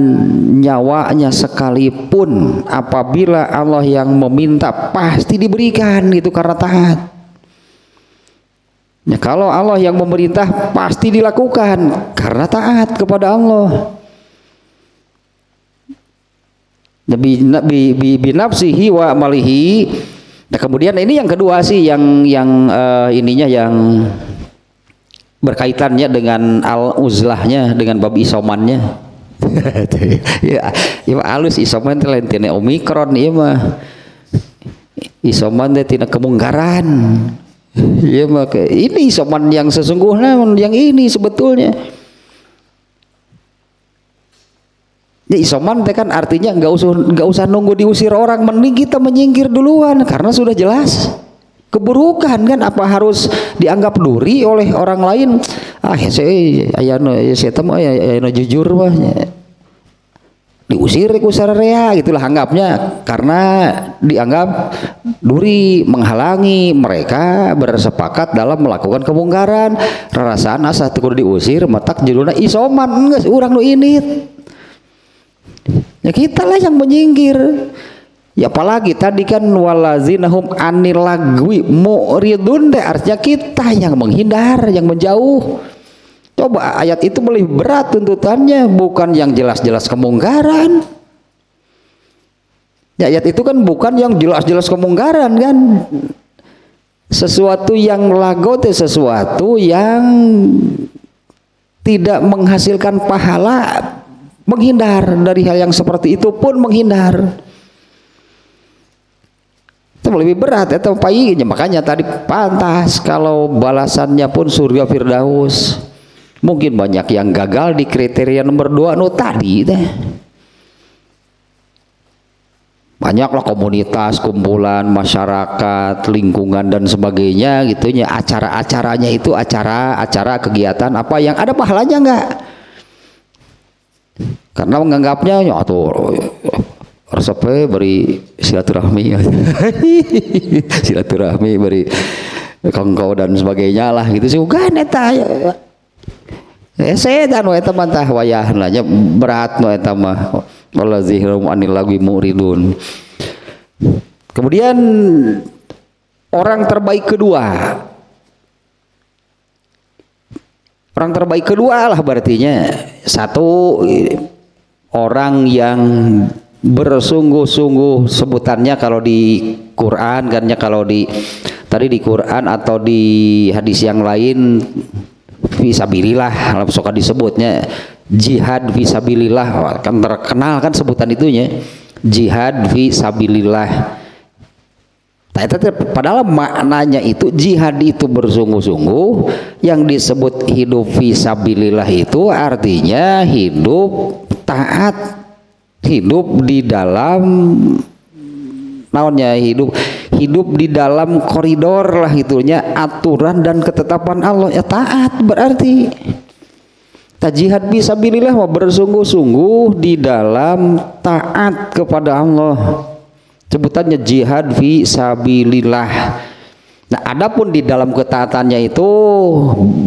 nyawanya sekalipun, apabila Allah yang meminta pasti diberikan gitu karena taat. Ya, kalau Allah yang memerintah pasti dilakukan karena taat kepada Allah. Binafsihi wa amalihi. Nah, kemudian ini yang kedua sih yang ininya yang berkaitannya dengan al-uzlahnya, dengan bab isomannya. Ya halus isoman teh lain tina omikron ieu mah. Isoman teh tina kemungkaran. Ieu mah ini isoman yang sesungguhnya, yang ini sebetulnya. Ya, isoman teh kan artinya nggak usah nunggu diusir orang, mending kita menyingkir duluan karena sudah jelas keburukan kan, apa harus dianggap duri oleh orang lain? Saya temu jujur mah diusir ku sararea gitulah anggapnya, karena dianggap duri, menghalangi mereka bersepakat dalam melakukan kemungkaran. Rarasaan asa teu kudu diusir matak judulna isoman, geus urang nu ini. Ya kita lah yang menyingkir. Ya apalagi tadi kan walazinahum anil lagwi mu'ridun, artinya kita yang menghindar, yang menjauh. Coba ayat itu lebih berat tuntutannya, bukan yang jelas-jelas kemungkaran. Ya ayat itu kan bukan yang jelas-jelas kemungkaran kan. Sesuatu yang lagot, sesuatu yang tidak menghasilkan pahala, menghindar dari hal yang seperti itu pun menghindar. Itu lebih berat atau payihnya. Makanya tadi pantas kalau balasannya pun surga Firdaus. Mungkin banyak yang gagal di kriteria nomor 2 tadi teh. Banyaklah komunitas, kumpulan, masyarakat, lingkungan dan sebagainya gitunya. Acara-acaranya itu acara kegiatan apa yang ada pahalanya enggak? Karena menganggapnya ya tuh resepnya beri silaturahmi silaturahmi beri kongko dan sebagainya lah gitu sih ugan eta sedan we eta mah tah wayahan lah nya berat nu eta mah wallazihrum anil lagwi muridun. Kemudian orang terbaik kedua lah berartinya satu, orang yang bersungguh-sungguh, sebutannya kalau di Quran kan ya, kalau tadi di Quran atau di hadis yang lain fisabilillah suka disebutnya jihad fisabilillah, kan terkenal kan sebutan itunya jihad fisabilillah. Padahal maknanya itu jihad itu bersungguh-sungguh, yang disebut hidup fisabilillah itu artinya hidup taat, hidup di dalam naonnya, hidup di dalam koridor lah gitunya, aturan dan ketetapan Allah, ya taat berarti. Jihad fisabilillah bersungguh-sungguh di dalam taat kepada Allah. Sebutannya jihad fi sabilillah. Nah, adapun di dalam ketaatannya itu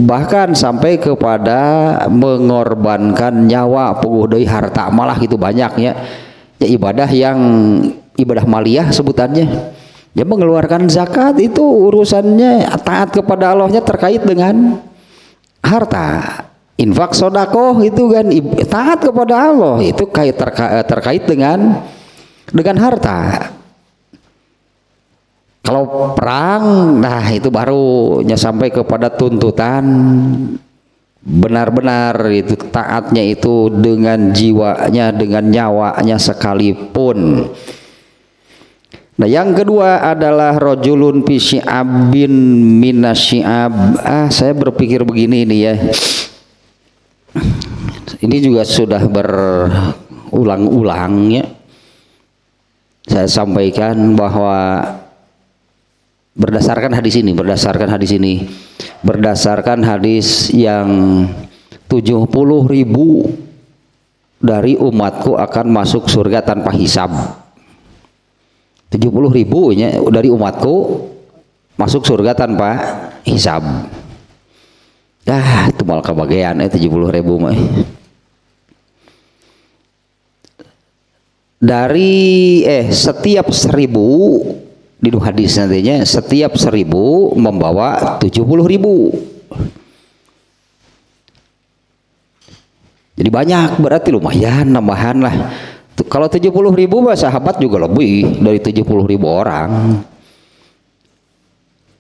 bahkan sampai kepada mengorbankan nyawa, puguh deui harta malah gitu banyaknya. Ya ibadah maliyah sebutannya. Ya mengeluarkan zakat itu urusannya taat kepada Allahnya terkait dengan harta. Infak sedekah itu kan taat kepada Allah, itu terkait dengan harta. Kalau perang, nah itu baru sampai kepada tuntutan benar-benar itu taatnya itu dengan jiwanya, dengan nyawanya sekalipun. Nah, yang kedua adalah rajulun fi syi'abin minasyi'ab. Saya berpikir begini ini ya. Ini juga sudah berulang-ulang ya. Saya sampaikan bahwa berdasarkan hadis yang 70.000 dari umatku akan masuk surga tanpa hisab. 70.000 dari umatku masuk surga tanpa hisab. Itu malah kebagian 70.000 mah. Dari setiap 1.000 di hadis nantinya setiap 1.000 membawa 70.000. Jadi banyak, berarti lumayan nambahan lah. Kalau 70.000 sahabat juga lebih dari 70.000 orang.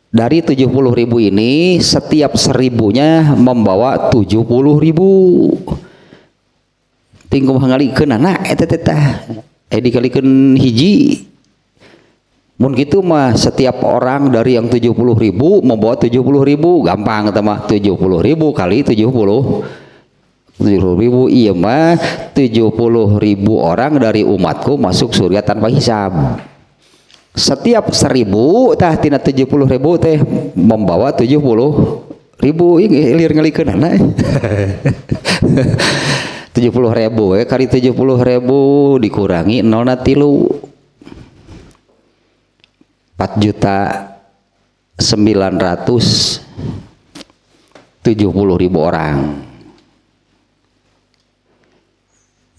Dari 70.000 ini setiap 1.000-nya membawa 70.000. Tinggal mengalikeun anak eta dikalikan hiji. Mun kitu mah setiap orang dari yang 70.000 membawa 70.000, gampang eta mah 70.000 kali 70.000 iya mah 70.000 orang dari umatku masuk surga tanpa hisab. Setiap 1.000 tah tina 70.000 teh membawa 70.000 ilir ngalikeun anak. 70.000 kali 70.000 dikurangi 0 na 3 4.970.000 orang.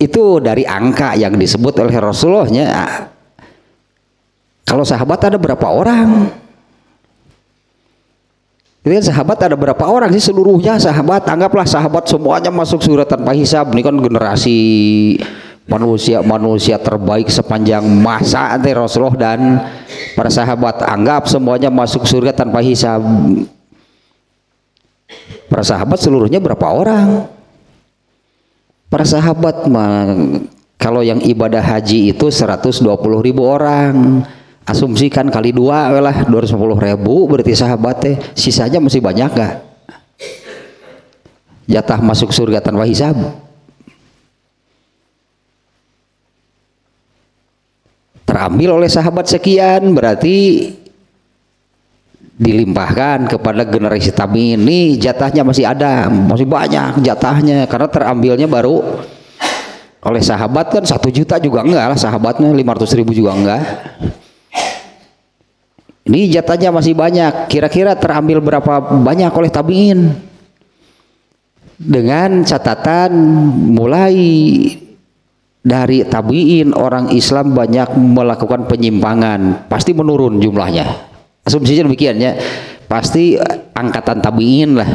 Itu dari angka yang disebut oleh Rasulullahnya. Kalau sahabat ada berapa orang? Jadi sahabat ada berapa orang sih seluruhnya sahabat? Anggaplah sahabat semuanya masuk surga tanpa hisab. Ini kan generasi manusia terbaik sepanjang masa antara Rasulullah dan para sahabat. Anggap semuanya masuk surga tanpa hisab. Para sahabat seluruhnya berapa orang? Para sahabat kalau yang ibadah haji itu 120.000 orang. Asumsikan kali 2 lah 210.000 berarti sahabatnya. Sisanya masih banyak gak? Jatah masuk surga tanpa hisab. Terambil oleh sahabat sekian, berarti dilimpahkan kepada generasi tabi'in. Ini jatahnya masih ada, masih banyak jatahnya, karena terambilnya baru oleh sahabat kan 1 juta juga enggak lah sahabatnya, 500.000 juga enggak. Ini jatahnya masih banyak. Kira-kira terambil berapa banyak oleh tabi'in? Dengan catatan mulai dari tabi'in orang Islam banyak melakukan penyimpangan, pasti menurun jumlahnya. Asumsinya demikian ya. Pasti angkatan tabi'in lah.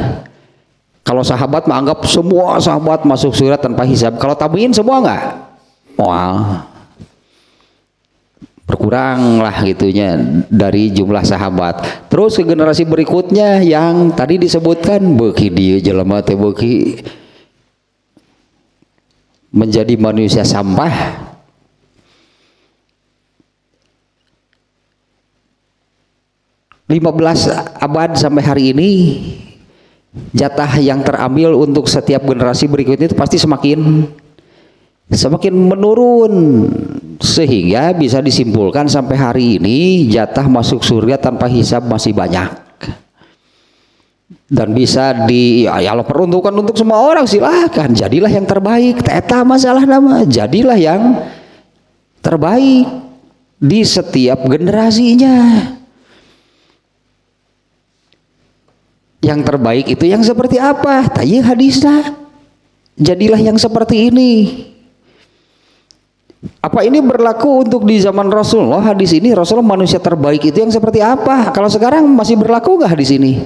Kalau sahabat menganggap semua sahabat masuk surga tanpa hisab. Kalau tabi'in semua enggak? Wah. Berkurang lah gitunya dari jumlah sahabat. Terus ke generasi berikutnya yang tadi disebutkan beuki dia jelema teh beuki menjadi manusia sampah. Lima 15 abad sampai hari ini jatah yang terambil untuk setiap generasi berikutnya itu pasti semakin menurun, sehingga bisa disimpulkan sampai hari ini jatah masuk surga tanpa hisab masih banyak. Dan bisa kalau peruntukan untuk semua orang silahkan, jadilah yang terbaik. Teta masalah nama, jadilah yang terbaik di setiap generasinya. Yang terbaik itu yang seperti apa? Tanya hadisnya. Jadilah yang seperti ini. Apa ini berlaku untuk di zaman Rasulullah? Hadis ini Rasulullah manusia terbaik itu yang seperti apa? Kalau sekarang masih berlaku nggak hadis ini?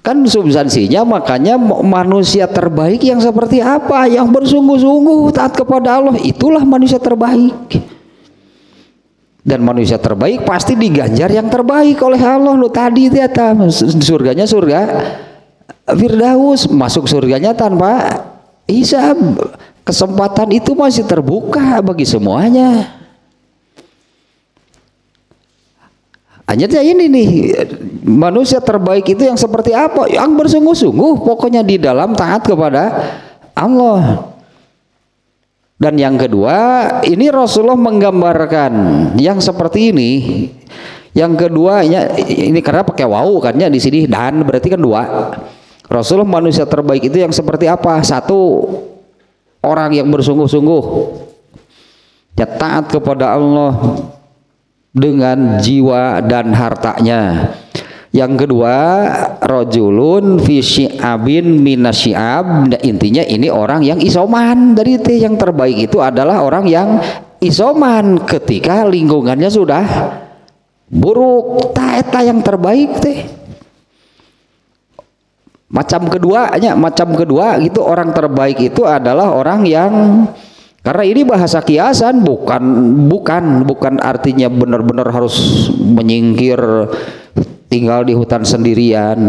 Kan substansinya makanya manusia terbaik yang seperti apa? Yang bersungguh-sungguh taat kepada Allah, itulah manusia terbaik. Dan manusia terbaik pasti diganjar yang terbaik oleh Allah. Lu tadi ternyata surganya surga Firdaus, masuk surganya tanpa hisab. Kesempatan itu masih terbuka bagi semuanya. Hanya ini nih, manusia terbaik itu yang seperti apa? Yang bersungguh-sungguh pokoknya di dalam taat kepada Allah. Dan yang kedua, ini Rasulullah menggambarkan yang seperti ini. Yang kedua, ini karena pakai wawu kan ya di sini, dan berarti kan dua. Rasulullah manusia terbaik itu yang seperti apa? Satu, orang yang bersungguh-sungguh ya taat kepada Allah dengan jiwa dan hartanya. Yang kedua, rajulun fi syi'abin minasyi'ab. Nah, intinya ini orang yang isoman. Dari itu yang terbaik itu adalah orang yang isoman ketika lingkungannya sudah buruk. Eta yang terbaik teh. Macam kedua gitu, orang terbaik itu adalah orang yang, karena ini bahasa kiasan, bukan artinya benar-benar harus menyingkir tinggal di hutan sendirian.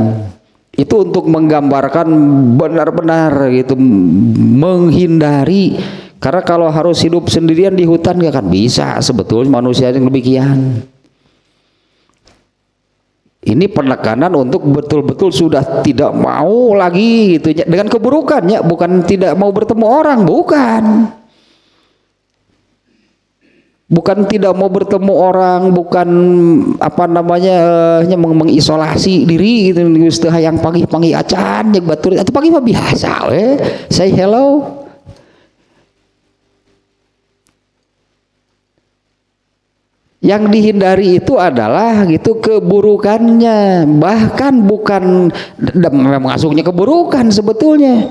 Itu untuk menggambarkan benar-benar gitu, menghindari. Karena kalau harus hidup sendirian di hutan gak akan bisa sebetulnya manusia yang demikian. Ini penekanan untuk betul-betul sudah tidak mau lagi gitu dengan keburukannya, bukan tidak mau bertemu orang, bukan tidak mau bertemu orang, bukan apa namanya mengisolasi diri gitu, geus teu hayang panggih acan jeung batur atuh panggih mah biasa we, say hello. Yang dihindari itu adalah gitu keburukannya, bahkan bukan masuknya keburukan sebetulnya.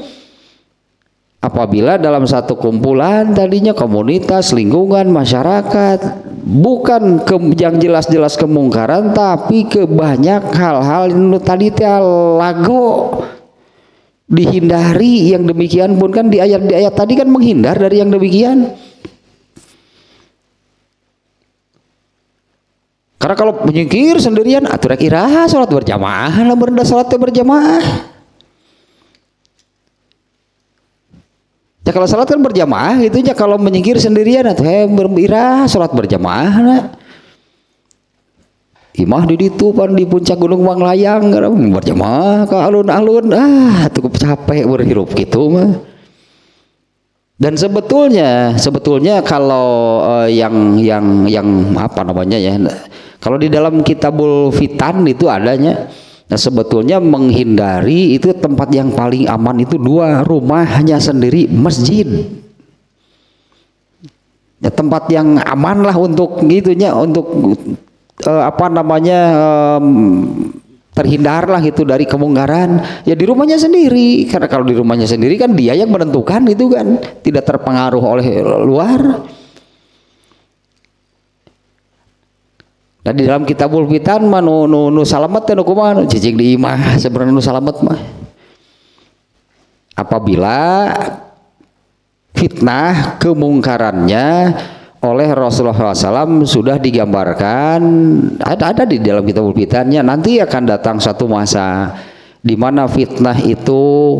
Apabila dalam satu kumpulan tadinya komunitas, lingkungan, masyarakat, bukan yang jelas-jelas kemungkaran, tapi ke banyak hal-hal yang tadi lago dihindari. Yang demikian pun kan di ayat tadi kan menghindar dari yang demikian. Karena kalau menyingkir sendirian, aturan iraha sholat berjamaah, lah berendah sholat berjamaah. Ya kalau sholat kan berjamaah gitu ya, kalau menyingkir sendirian atau bermirah sholat berjamaah nah. Imah di ditu pan di puncak Gunung Manglayang berjamaah ke alun-alun, cukup capek berhirup gitu mah. Dan sebetulnya kalau yang apa namanya ya, kalau di dalam Kitabul Fitan itu adanya. Nah, sebetulnya menghindari itu tempat yang paling aman itu dua, rumahnya sendiri, masjid. Ya, tempat yang aman lah untuk gitunya, untuk apa namanya terhindar lah gitu dari kemungkaran. Ya di rumahnya sendiri, karena kalau di rumahnya sendiri kan dia yang menentukan itu kan, tidak terpengaruh oleh luar. Nah di dalam Kitabul Fitan mah nu salamet teh nu kumaha cicing di imah sebenarnya nu salamet mah. Apabila fitnah kemungkarannya oleh Rasulullah SAW sudah digambarkan, ada di dalam Kitabul Fitannya, nanti akan datang satu masa di mana fitnah itu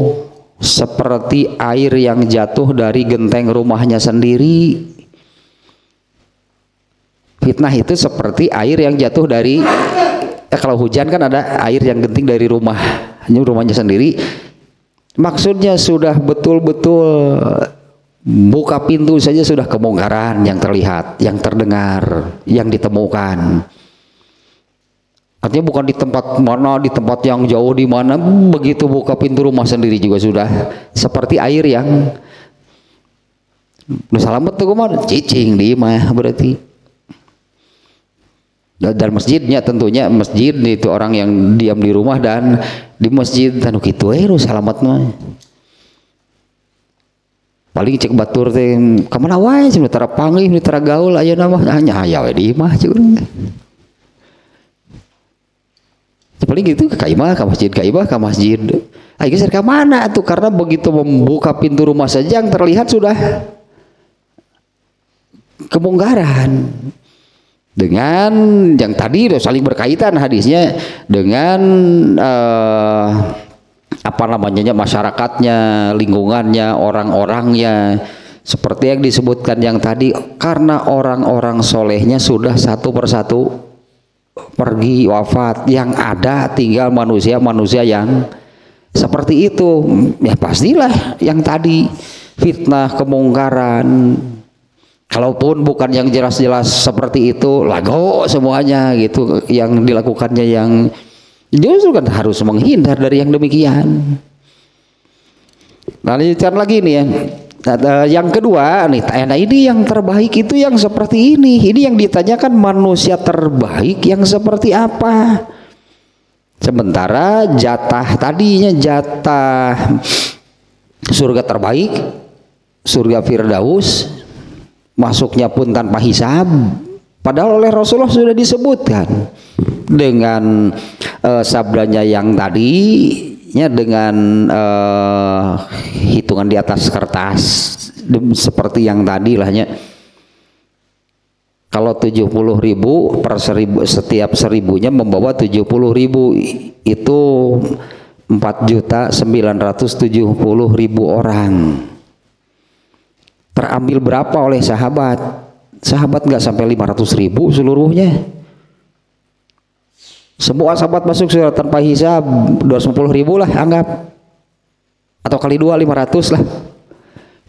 seperti air yang jatuh dari genteng rumahnya sendiri. Fitnah itu seperti air yang jatuh dari kalau hujan kan ada air yang genting dari rumahnya sendiri. Maksudnya sudah betul-betul buka pintu saja sudah kemungkaran yang terlihat, yang terdengar, yang ditemukan. Artinya bukan di tempat mana, di tempat yang jauh di mana, begitu buka pintu rumah sendiri juga sudah seperti air yang nu salamet tuh kumaha cicing di imah berarti. Dan masjidnya tentunya masjid itu orang yang diam di rumah dan di masjid anu kitu we salamet mah. Paling cek batur teh ka mana wae cenah tara panggih nu tara gaul ayeuna mah nya aya we di imah cek urang. Paling gitu ka imah ka masjid. Ai geus ka mana tuh, karena begitu membuka pintu rumah saja yang terlihat sudah kemungkaran. Dengan yang tadi udah saling berkaitan hadisnya dengan apa namanya masyarakatnya, lingkungannya, orang-orangnya, seperti yang disebutkan yang tadi, karena orang-orang solehnya sudah satu persatu pergi wafat, yang ada tinggal manusia-manusia yang seperti itu. Ya pastilah yang tadi fitnah, kemungkaran. Kalaupun bukan yang jelas-jelas seperti itu, lago semuanya gitu yang dilakukannya, yang justru kan harus menghindar dari yang demikian. Nah, lanjutkan lagi nih ya. Yang kedua nih, nah ini yang terbaik itu yang seperti ini. Ini yang ditanyakan, manusia terbaik yang seperti apa? Sementara jatah tadinya jatah surga terbaik, surga Firdaus, masuknya pun tanpa hisab. Padahal oleh Rasulullah sudah disebutkan dengan sabdanya yang tadinya dengan hitungan di atas kertas seperti yang tadi lahnya. Kalau 70.000 per 1000, setiap 1000-nya membawa 70.000, itu 4.970.000 orang. Terambil berapa oleh sahabat? Sahabat nggak sampai 500.000 seluruhnya. Semua sahabat masuk surga tanpa hisab, 250.000 lah anggap, atau kali 2 500 lah.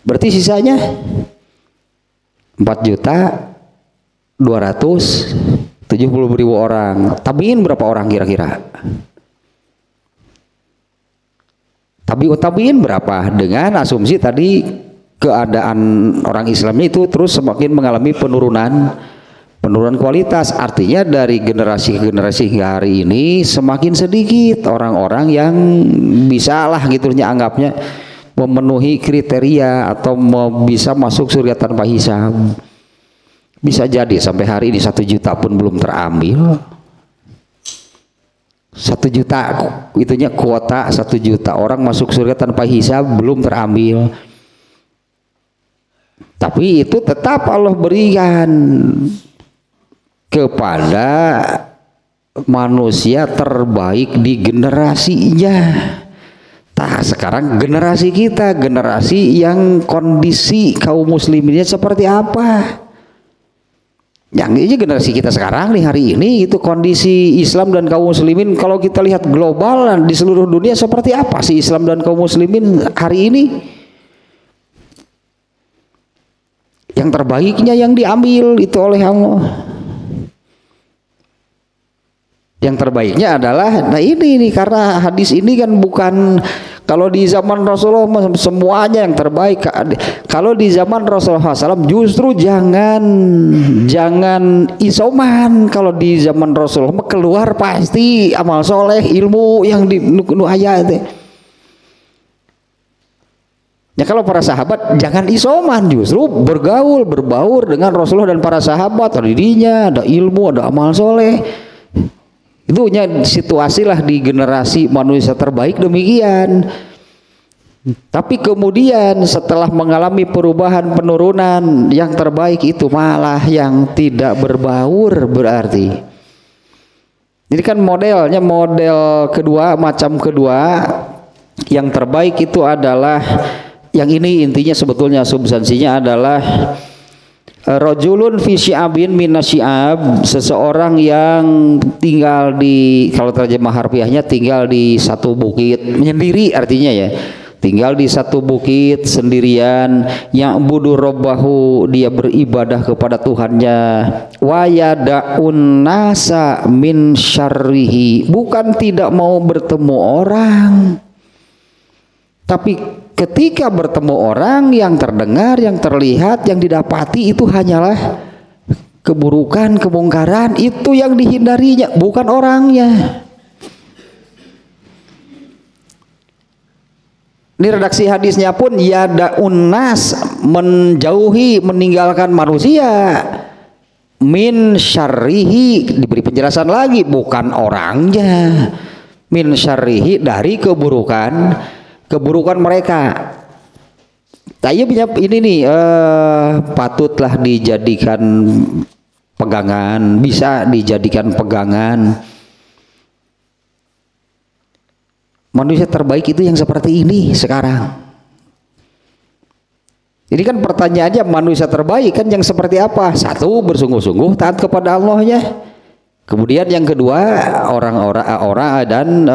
Berarti sisanya 4.270.000 orang. Tabiin berapa orang kira-kira? Tabiin berapa? Dengan asumsi tadi keadaan orang Islamnya itu terus semakin mengalami penurunan kualitas. Artinya dari generasi ke generasi hingga hari ini semakin sedikit orang-orang yang bisa lah gitu anggapnya memenuhi kriteria atau bisa masuk surga tanpa hisab. Bisa jadi sampai hari ini 1 juta pun belum terambil. 1 juta itunya kuota 1 juta orang masuk surga tanpa hisab belum terambil. Tapi itu tetap Allah berikan kepada manusia terbaik di generasinya. Nah sekarang generasi kita, generasi yang kondisi kaum musliminnya seperti apa? Yang ini generasi kita sekarang nih hari ini, itu kondisi Islam dan kaum muslimin kalau kita lihat global di seluruh dunia seperti apa sih Islam dan kaum muslimin hari ini? Yang terbaiknya yang diambil itu oleh Allah. Yang terbaiknya adalah, nah ini karena hadis ini kan bukan, kalau di zaman Rasulullah semuanya yang terbaik. Kalau di zaman Rasulullah SAW justru jangan isoman. Kalau di zaman Rasulullah keluar pasti amal soleh, ilmu yang di ayat. Ya kalau para sahabat jangan isoman, justru bergaul, berbaur dengan Rasulullah dan para sahabat. Ada dirinya, ada ilmu, ada amal soleh. Itu situasi lah di generasi manusia terbaik demikian. Tapi kemudian setelah mengalami perubahan, penurunan, yang terbaik itu malah yang tidak berbaur berarti. Jadi kan modelnya model kedua, macam kedua, yang terbaik itu adalah yang ini intinya sebetulnya substansinya adalah rajulun fi syi'abin minasyi'ab, seseorang yang tinggal di, kalau terjemah harfiahnya tinggal di satu bukit, menyendiri artinya ya, tinggal di satu bukit sendirian, yang budu robbahu, dia beribadah kepada Tuhannya, wa yada'un nasa min syarrihi, bukan tidak mau bertemu orang, tapi ketika bertemu orang, yang terdengar, yang terlihat, yang didapati itu hanyalah keburukan, kemungkaran, itu yang dihindarinya, bukan orangnya. Ini redaksi hadisnya pun yada'un nas, menjauhi, meninggalkan manusia, min syarrihi, diberi penjelasan lagi, bukan orangnya, min syarrihi, dari keburukan mereka. Ini nih patutlah dijadikan pegangan, bisa dijadikan pegangan. Manusia terbaik itu yang seperti ini sekarang. Ini kan pertanyaannya, manusia terbaik kan yang seperti apa? Satu, bersungguh-sungguh taat kepada Allahnya. Kemudian yang kedua, orang dan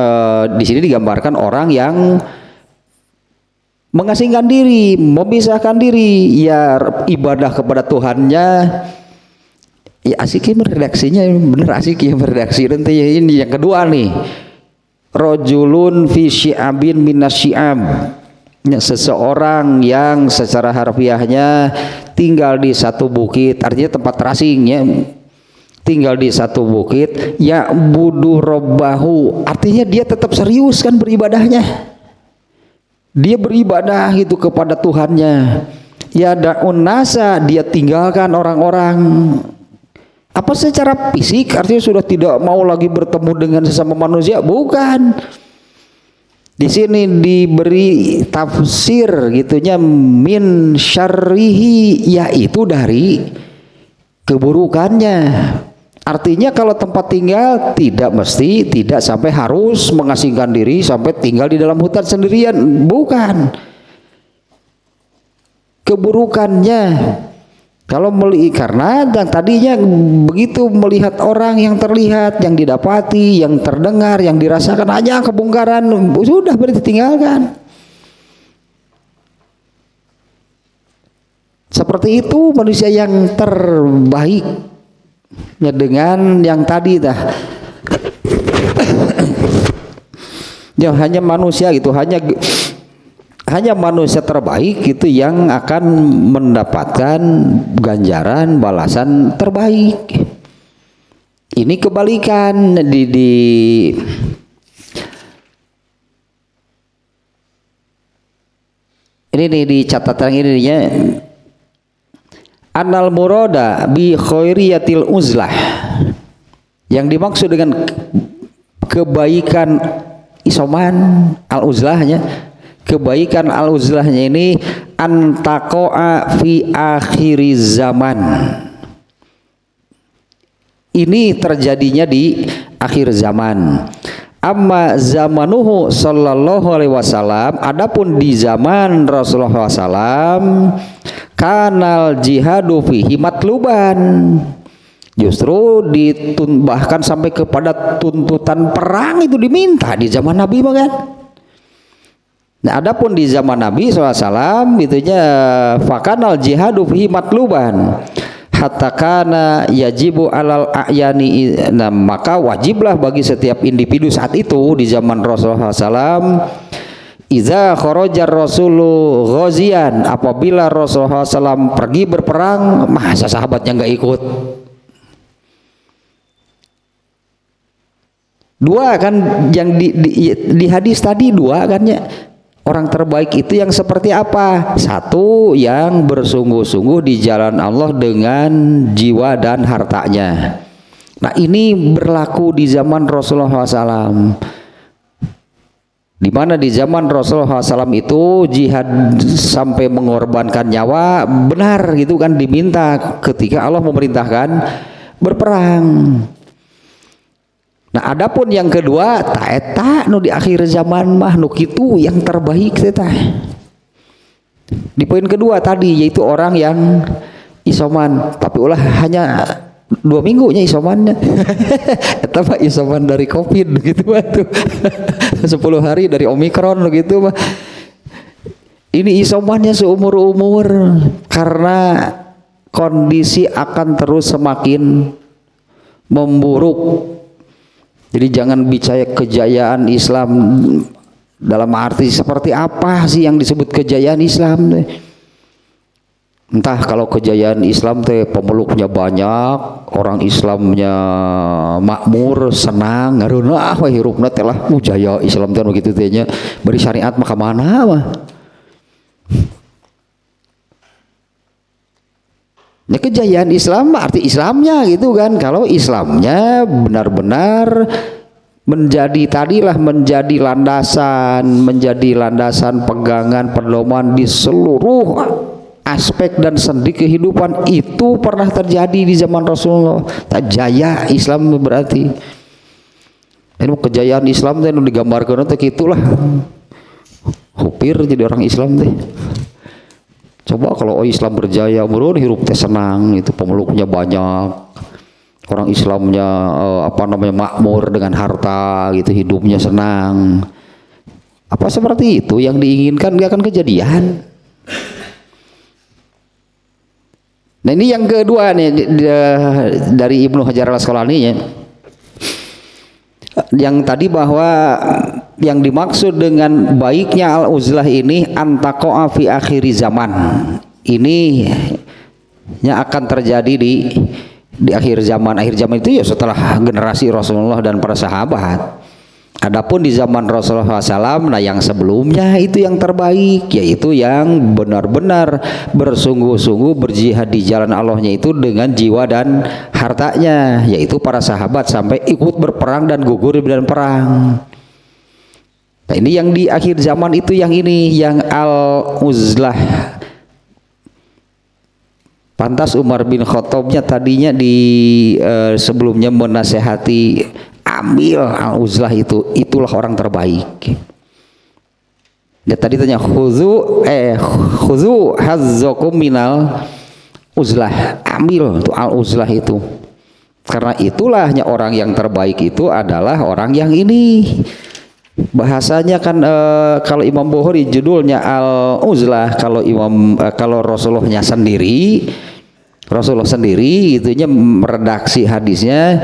di sini digambarkan orang yang mengasingkan diri, memisahkan diri, ya ibadah kepada Tuhannya. Ya asik ya redaksinya, bener asik ya redaksi nanti ya. Ini yang kedua nih, rojulun fi syi'abin minasyi'ab, seseorang yang secara harfiahnya tinggal di satu bukit, artinya tempat terasing ya, tinggal di satu bukit, ya budu robbahu, artinya dia tetap serius kan beribadahnya, dia beribadah itu kepada Tuhannya. Ya da'un nasa, dia tinggalkan orang-orang. Apa secara fisik, artinya sudah tidak mau lagi bertemu dengan sesama manusia, bukan. Di sini diberi tafsir gitunya, min syarrihi, yaitu dari keburukannya. Artinya kalau tempat tinggal tidak sampai harus mengasingkan diri sampai tinggal di dalam hutan sendirian, bukan. Keburukannya. Kalau karena yang tadinya begitu melihat orang yang terlihat, yang didapati, yang terdengar, yang dirasakan hanya kebongkaran, sudah berarti tinggalkan. Seperti itu manusia yang terbaik ya, dengan yang tadi dah. Ya hanya manusia gitu, hanya manusia terbaik itu yang akan mendapatkan ganjaran balasan terbaik. Ini kebalikan ini nih di catatan ini ya, anal murada bi khairiyatil uzlah, yang dimaksud dengan kebaikan isoman al uzlahnya, kebaikan al-uzlahnya ini antaqo'a fi akhiri zaman. Ini terjadinya di akhir zaman. Amma zamanuhu sallallahu alaihi wasallam, adapun di zaman Rasulullah SAW, kanal jihadu fihi matluban. Justru bahkan sampai kepada tuntutan perang itu diminta di zaman Nabi kan. Nah, adapun di zaman Nabi SAW itunya fakanal jihadu fihi matluban hatta kana yajibu alal a'yani, nah, maka wajiblah bagi setiap individu saat itu di zaman Rasulullah SAW, iza kharajar rasulu ghazian, apabila Rasulullah SAW pergi berperang, masa sahabatnya nggak ikut? Dua kan yang di hadis tadi, dua kan ya. Orang terbaik itu yang seperti apa? Satu, yang bersungguh-sungguh di jalan Allah dengan jiwa dan hartanya. Nah, ini berlaku di zaman Rasulullah SAW. Di mana di zaman Rasulullah SAW itu jihad sampai mengorbankan nyawa, benar gitu kan, diminta ketika Allah memerintahkan berperang. Nah, adapun yang kedua, taeta nu di akhir zaman mah nu kitu yang terbaik teh. Di poin kedua tadi yaitu orang yang isoman, tapi ulah hanya 2 minggu nya isomannya. Eta mah isoman dari Covid gitu mah tuh. 10 hari dari Omikron gitu mah. Ini isomannya seumur-umur karena kondisi akan terus semakin memburuk. Jadi jangan bicara kejayaan Islam dalam arti seperti apa sih yang disebut kejayaan Islam teh. Entah kalau kejayaan Islam teh pemeluknya banyak, orang Islamnya makmur, senang, ngareuna we hirupna teh lah jaya Islam teh gitu teh nya. Beri syariat mah ka mana mah. Ya, kejayaan Islam arti Islamnya gitu kan. Kalau Islamnya benar-benar menjadi landasan pegangan pedoman di seluruh aspek dan sendi kehidupan, itu pernah terjadi di zaman Rasulullah. Tak jaya Islam berarti. Ini kejayaan Islam teh digambarkan teh gitulah. Hupir jadi orang Islam teh. Coba kalau Islam berjaya, menurut hirup teh senang, itu pemeluknya banyak, orang Islamnya makmur dengan harta gitu, hidupnya senang. Apa seperti itu yang diinginkan? Gak akan kejadian. Nah ini yang kedua nih dari Ibnu Hajar al-Asqalani ya. Yang tadi bahwa yang dimaksud dengan baiknya al-uzlah ini antaqa'a fi akhir zaman. Ini yang akan terjadi di akhir zaman. Akhir zaman itu ya setelah generasi Rasulullah dan para sahabat. Adapun di zaman Rasulullah SAW, nah yang sebelumnya itu yang terbaik, yaitu yang benar-benar bersungguh-sungguh berjihad di jalan Allahnya itu dengan jiwa dan hartanya, yaitu para sahabat sampai ikut berperang dan gugur di medan perang. Nah ini yang di akhir zaman itu yang ini, yang al-uzlah. Pantas Umar bin Khattabnya tadinya sebelumnya menasehati, ambil al-uzlah itu, itulah orang terbaik. Dia tadi tanya khuzu hazzakum minal uzlah, ambil tuh al-uzlah itu. Karena itulahnya orang yang terbaik itu adalah orang yang ini. Bahasanya kan kalau Imam Bukhari judulnya al-uzlah, kalau Rasulullah sendiri itunya meredaksi hadisnya,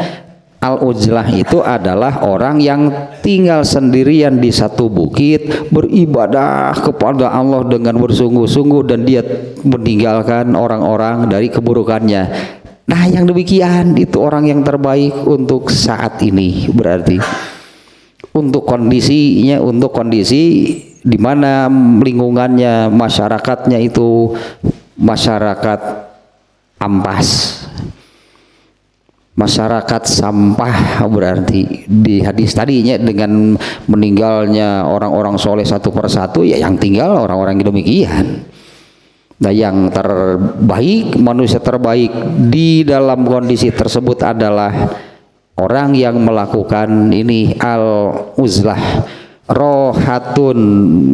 al-uzlah itu adalah orang yang tinggal sendirian di satu bukit, beribadah kepada Allah dengan bersungguh-sungguh, dan dia meninggalkan orang-orang dari keburukannya. Nah yang demikian itu orang yang terbaik untuk saat ini, berarti untuk kondisi di mana lingkungannya, masyarakatnya itu masyarakat ampas, masyarakat sampah. Berarti di hadis tadinya dengan meninggalnya orang-orang soleh satu persatu, ya yang tinggal orang-orang demikian. Nah yang terbaik, manusia terbaik di dalam kondisi tersebut adalah orang yang melakukan ini al-uzlah, rohatun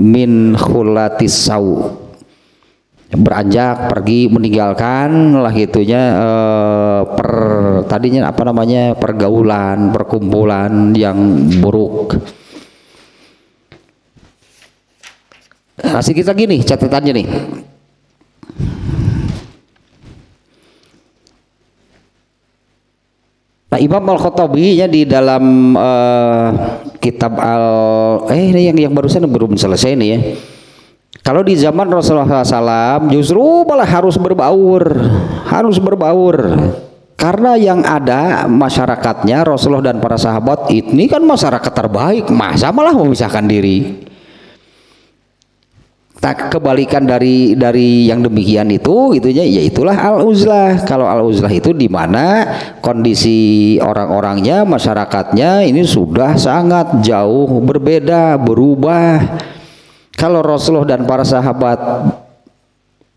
min khulatis sau, beranjak pergi meninggalkan lah gitunya pergaulan, perkumpulan yang buruk. Kasih kita gini catatannya nih. Nah, Imam Al-Khattabi ya di dalam kitab ini yang barusan belum selesai nih ya. Kalau di zaman Rasulullah SAW justru malah harus berbaur. Karena yang ada masyarakatnya Rasulullah dan para sahabat ini kan masyarakat terbaik, masa malah memisahkan diri. Tak kebalikan dari yang demikian itu, itunya yaitulah al-uzlah. Kalau al-uzlah itu di mana kondisi orang-orangnya, masyarakatnya ini sudah sangat jauh berbeda, berubah. Kalau Rasulullah dan para sahabat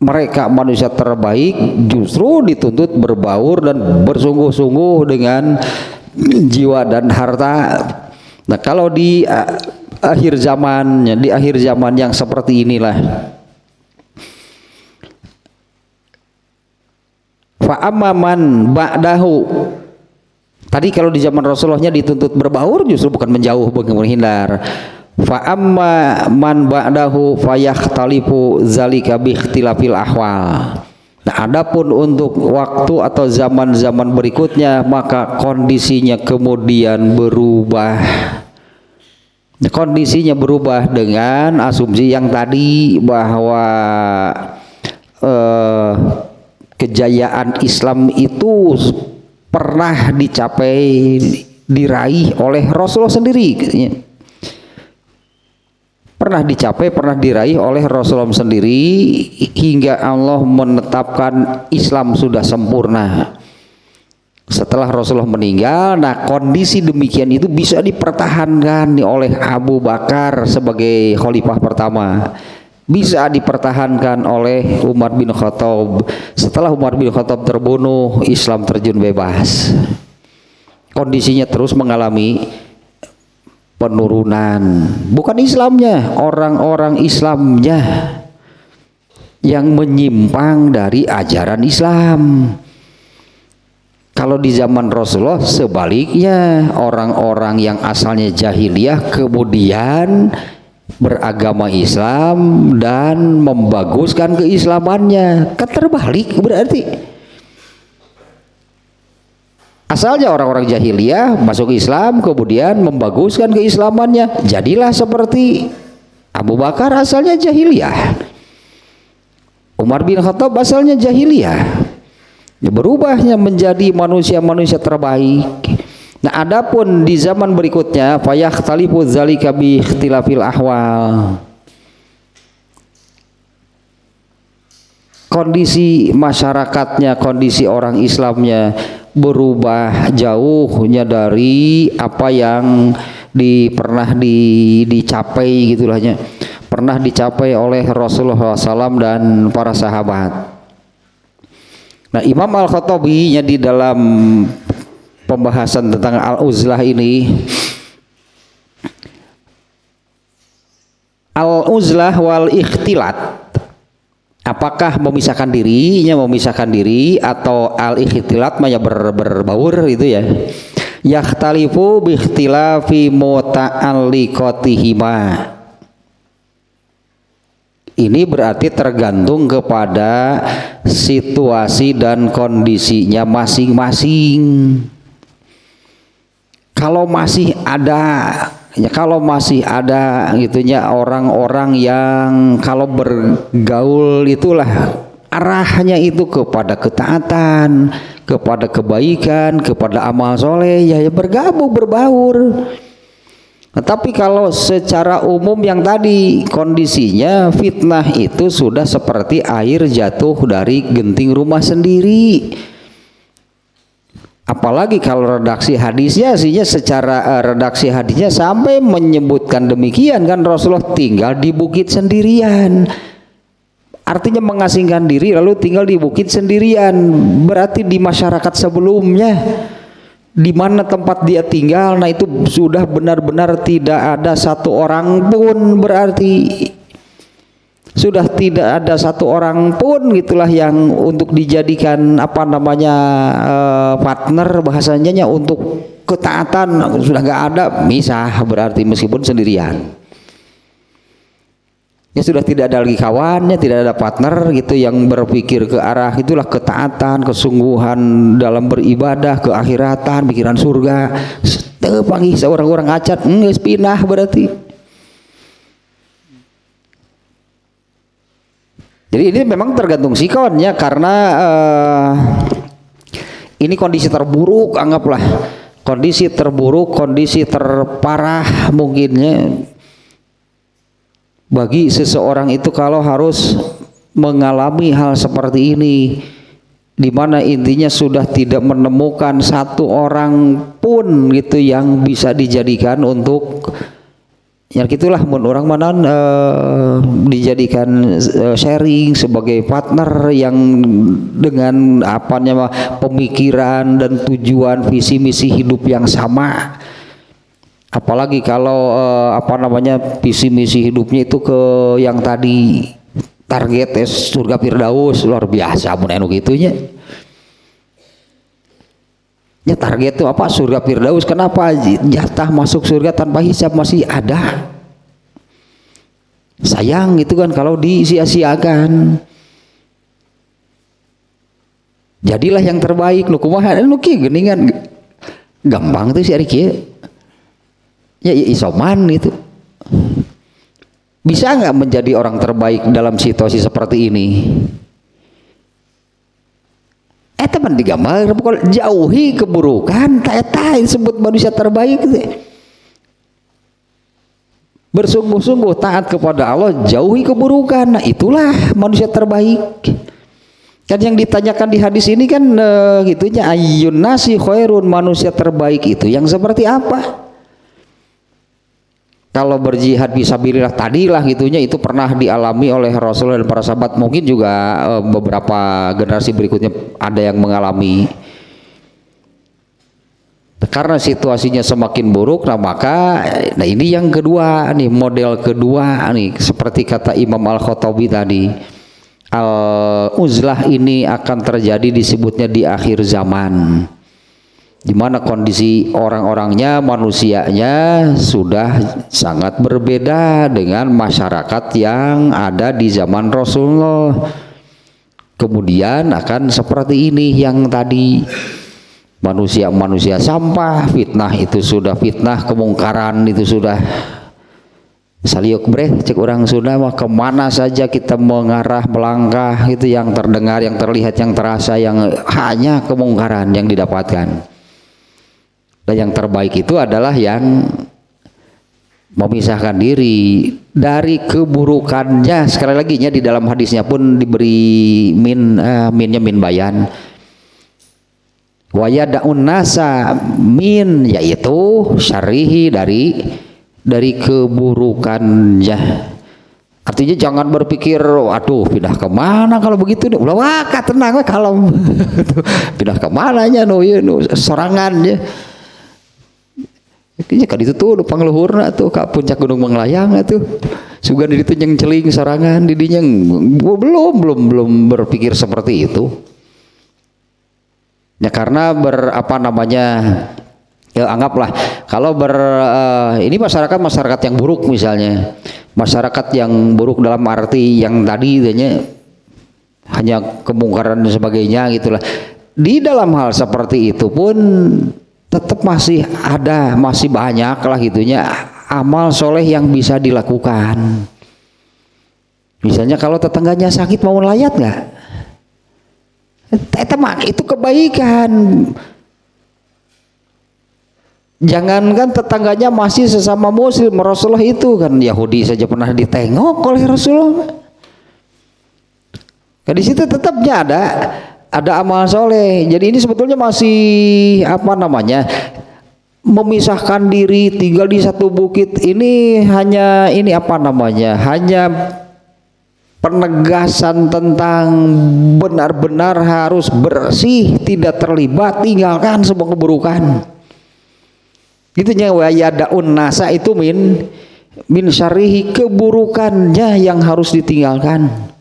mereka manusia terbaik, justru dituntut berbaur dan bersungguh-sungguh dengan jiwa dan harta. Nah kalau di akhir zaman yang seperti inilah, fa'amman ba'dahu. Tadi kalau di zaman Rasulullahnya dituntut berbaur, justru bukan menjauh, bukan menghindar. Fa'amma man ba'dahu fayakhtalifu zalika biikhtilafil ahwal. Nah, adapun untuk waktu atau zaman-zaman berikutnya, maka kondisinya kemudian berubah. Kondisinya berubah dengan asumsi yang tadi bahwa kejayaan Islam itu pernah dicapai, diraih oleh Rasulullah sendiri. Pernah dicapai, pernah diraih oleh Rasulullah sendiri hingga Allah menetapkan Islam sudah sempurna. Setelah Rasulullah meninggal, nah kondisi demikian itu bisa dipertahankan oleh Abu Bakar sebagai khalifah pertama, bisa dipertahankan oleh Umar bin Khattab. Setelah Umar bin Khattab terbunuh, Islam terjun bebas. Kondisinya terus mengalami penurunan, bukan Islamnya, orang-orang Islamnya yang menyimpang dari ajaran Islam. Kalau di zaman Rasulullah sebaliknya, orang-orang yang asalnya jahiliyah kemudian beragama Islam dan membaguskan keislamannya. Kan terbalik berarti. Asalnya orang-orang jahiliyah masuk Islam kemudian membaguskan keislamannya. Jadilah seperti Abu Bakar asalnya jahiliyah. Umar bin Khattab asalnya jahiliyah. Berubahnya menjadi manusia-manusia terbaik. Nah, adapun di zaman berikutnya fayakhtalifu dzalika bi ikhtilafil ahwal. Kondisi masyarakatnya, kondisi orang Islamnya berubah jauhnya dari apa yang pernah dicapai gitulahnya. Pernah dicapai oleh Rasulullah SAW dan para sahabat. Nah, Imam Al-Khattabi di dalam pembahasan tentang al-uzlah ini, al-uzlah wal ikhtilat, apakah memisahkan diri atau al-ikhtilat maya berbaur itu ya. Yakhtalifu bi ikhtilafi muta'alliqatihima. Ini berarti tergantung kepada situasi dan kondisinya masing-masing. Kalau masih ada gitunya orang-orang yang kalau bergaul itulah arahnya itu kepada ketaatan, kepada kebaikan, kepada amal soleh, ya bergabung, berbaur. Tapi kalau secara umum yang tadi kondisinya fitnah itu sudah seperti air jatuh dari genting rumah sendiri. Apalagi kalau redaksi hadisnya secara redaksi hadisnya sampai menyebutkan demikian kan, Rasulullah tinggal di bukit sendirian. Artinya mengasingkan diri lalu tinggal di bukit sendirian. Berarti di masyarakat sebelumnya di mana tempat dia tinggal, nah itu sudah benar-benar tidak ada satu orang pun, berarti sudah tidak ada satu orang pun gitulah yang untuk dijadikan partner bahasanya untuk ketaatan, sudah nggak ada, misah berarti meskipun sendirian. Ya sudah tidak ada lagi kawannya, tidak ada partner gitu yang berpikir ke arah itulah ketaatan, kesungguhan dalam beribadah, keakhiratan, pikiran surga. Panggil seorang-orang acat, geus pinah berarti. Jadi ini memang tergantung sikonnya karena ini kondisi terburuk, anggaplah kondisi terburuk, kondisi terparah mungkinnya bagi seseorang itu kalau harus mengalami hal seperti ini, di mana intinya sudah tidak menemukan satu orang pun gitu yang bisa dijadikan untuk ya gitulah orang mana dijadikan sharing sebagai partner yang dengan pemikiran dan tujuan visi misi hidup yang sama. Apalagi kalau visi misi hidupnya itu ke yang tadi target surga Firdaus, luar biasa mun anu gitunya. Ya target itu apa? Surga Firdaus. Kenapa? Jatah masuk surga tanpa hisab masih ada. Sayang gitu kan kalau disia-siakan. Jadilah yang terbaik. Nu kumaha nu kieu geuningan gampang tuh si ari kieu. Ya isoman gitu. Bisa nggak menjadi orang terbaik dalam situasi seperti ini? Teman digambar jauhi keburukan, eta disebut manusia terbaik. Bersungguh-sungguh taat kepada Allah, jauhi keburukan. Nah itulah manusia terbaik. Kan yang ditanyakan di hadis ini kan gitunya ayyun nasi khairun, manusia terbaik itu yang seperti apa? Kalau berjihad fisabilillah tadilah gitunya itu pernah dialami oleh Rasulullah dan para sahabat, mungkin juga beberapa generasi berikutnya ada yang mengalami. Karena situasinya semakin buruk, nah maka ini yang kedua nih, model kedua nih, seperti kata Imam Al-Khattabi tadi, al-uzlah ini akan terjadi disebutnya di akhir zaman. di mana kondisi orang-orangnya, manusianya sudah sangat berbeda dengan masyarakat yang ada di zaman Rasulullah. Kemudian akan seperti ini yang tadi, manusia sampah, fitnah itu sudah fitnah, kemungkaran itu sudah saliuk bre, cek orang Sunda mah, kemana saja kita mengarah melangkah itu yang terdengar, yang terlihat, yang terasa, yang hanya kemungkaran yang didapatkan. Dan yang terbaik itu adalah yang memisahkan diri dari keburukannya. Sekali lagi nya di dalam hadisnya pun diberi minnya min bayan. Wa yada'un nasa min, yaitu syarihi dari keburukannya. Artinya jangan berpikir, aduh pindah kemana kalau begitu nih, ulah waka tenang kalau pindah kemananya sorangannya. Kayaknya kan itu tuh pangluhurna tuh ke puncak Gunung Manglayang tuh. Sugan di ditu celing sorangan didinya belum berpikir seperti itu. Ya karena ya anggaplah kalau ini masyarakat yang buruk misalnya. Masyarakat yang buruk dalam arti yang tadi hanya kemungkaran dan sebagainya gitulah. Di dalam hal seperti itu pun tetap masih banyak lah gitunya amal soleh yang bisa dilakukan. Misalnya kalau tetangganya sakit mau layat nggak? Itu kebaikan. Jangankan tetangganya masih sesama muslim, Rasulullah itu kan Yahudi saja pernah ditengok oleh Rasulullah. Kan di situ tetapnya ada amal soleh. Jadi ini sebetulnya masih memisahkan diri, tinggal di satu bukit ini hanya hanya penegasan tentang benar-benar harus bersih, tidak terlibat, tinggalkan semua keburukan. Gitunya wa yada'un nasa itu min syarihi, keburukannya yang harus ditinggalkan.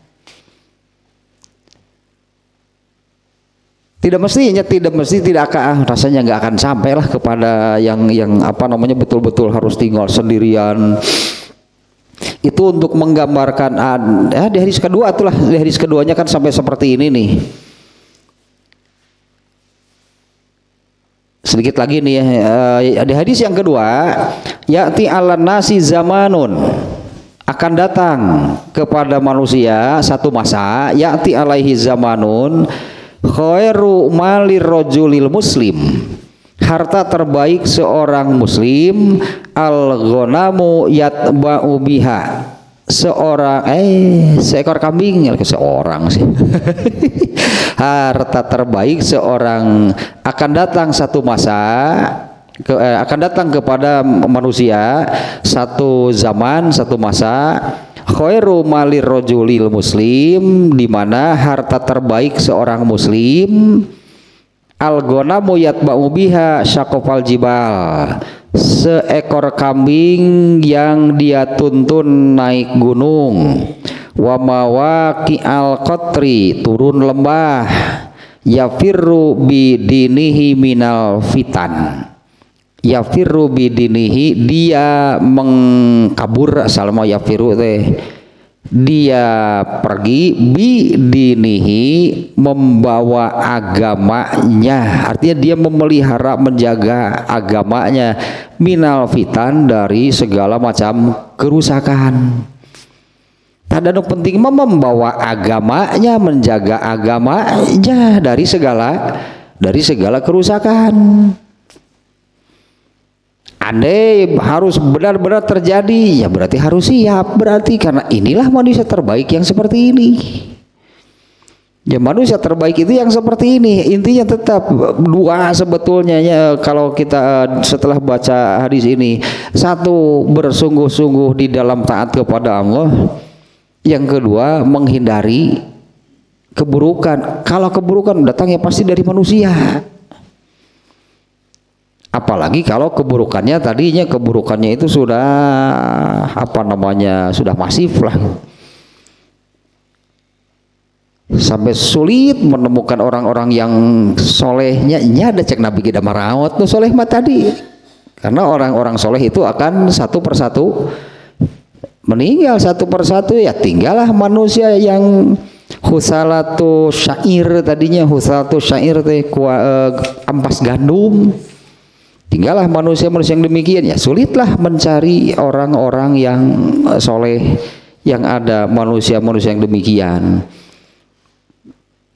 Tidak mesti rasanya nggak akan sampailah kepada yang betul-betul harus tinggal sendirian. Itu untuk menggambarkan di hadis kedua itulah, di hadis keduanya kan sampai seperti ini nih. Sedikit lagi nih di hadis yang kedua, ya'ti 'alan nasi zamanun, akan datang kepada manusia satu masa, ya'ti 'alaihi zamanun khairu malir rajulil muslim, harta terbaik seorang muslim, al-ghanamu yatba'u biha, seekor kambing, seorang sih. Harta terbaik seorang, akan datang satu masa, akan datang kepada manusia satu zaman, satu masa, khairu malir rajulil muslim, di mana harta terbaik seorang muslim, al-ghanamu yatba'u biha syaqofal jibal, seekor kambing yang dia tuntun naik gunung, wa mawaqi al-qatri, turun lembah, yafirru bidinihi minal fitan, yafirru bidinihi, dia mengkabur, salama yafirru dia pergi, bidinihi, membawa agamanya, artinya dia memelihara, menjaga agamanya, minal fitan, dari segala macam kerusakan. Tanda penting membawa agamanya, menjaga agamanya dari segala kerusakan. Andai harus benar-benar terjadi, ya berarti harus siap, berarti karena inilah manusia terbaik yang seperti ini. Ya manusia terbaik itu yang seperti ini. Intinya tetap dua sebetulnya ya, kalau kita setelah baca hadis ini, satu, bersungguh-sungguh di dalam taat kepada Allah. Yang kedua, menghindari keburukan. Kalau keburukan datang ya pasti dari manusia. Apalagi kalau keburukannya itu sudah sudah masif lah. sampai sulit menemukan orang-orang yang solehnya. Nya ada cek Nabi kita marawat tuh soleh mah tadi, karena orang-orang soleh itu akan satu persatu meninggal, satu persatu ya tinggallah manusia yang husalatu syair, tadinya husalatu syair teh ampas gandum. Tinggallah manusia-manusia yang demikian, ya sulitlah mencari orang-orang yang soleh, yang ada manusia-manusia yang demikian.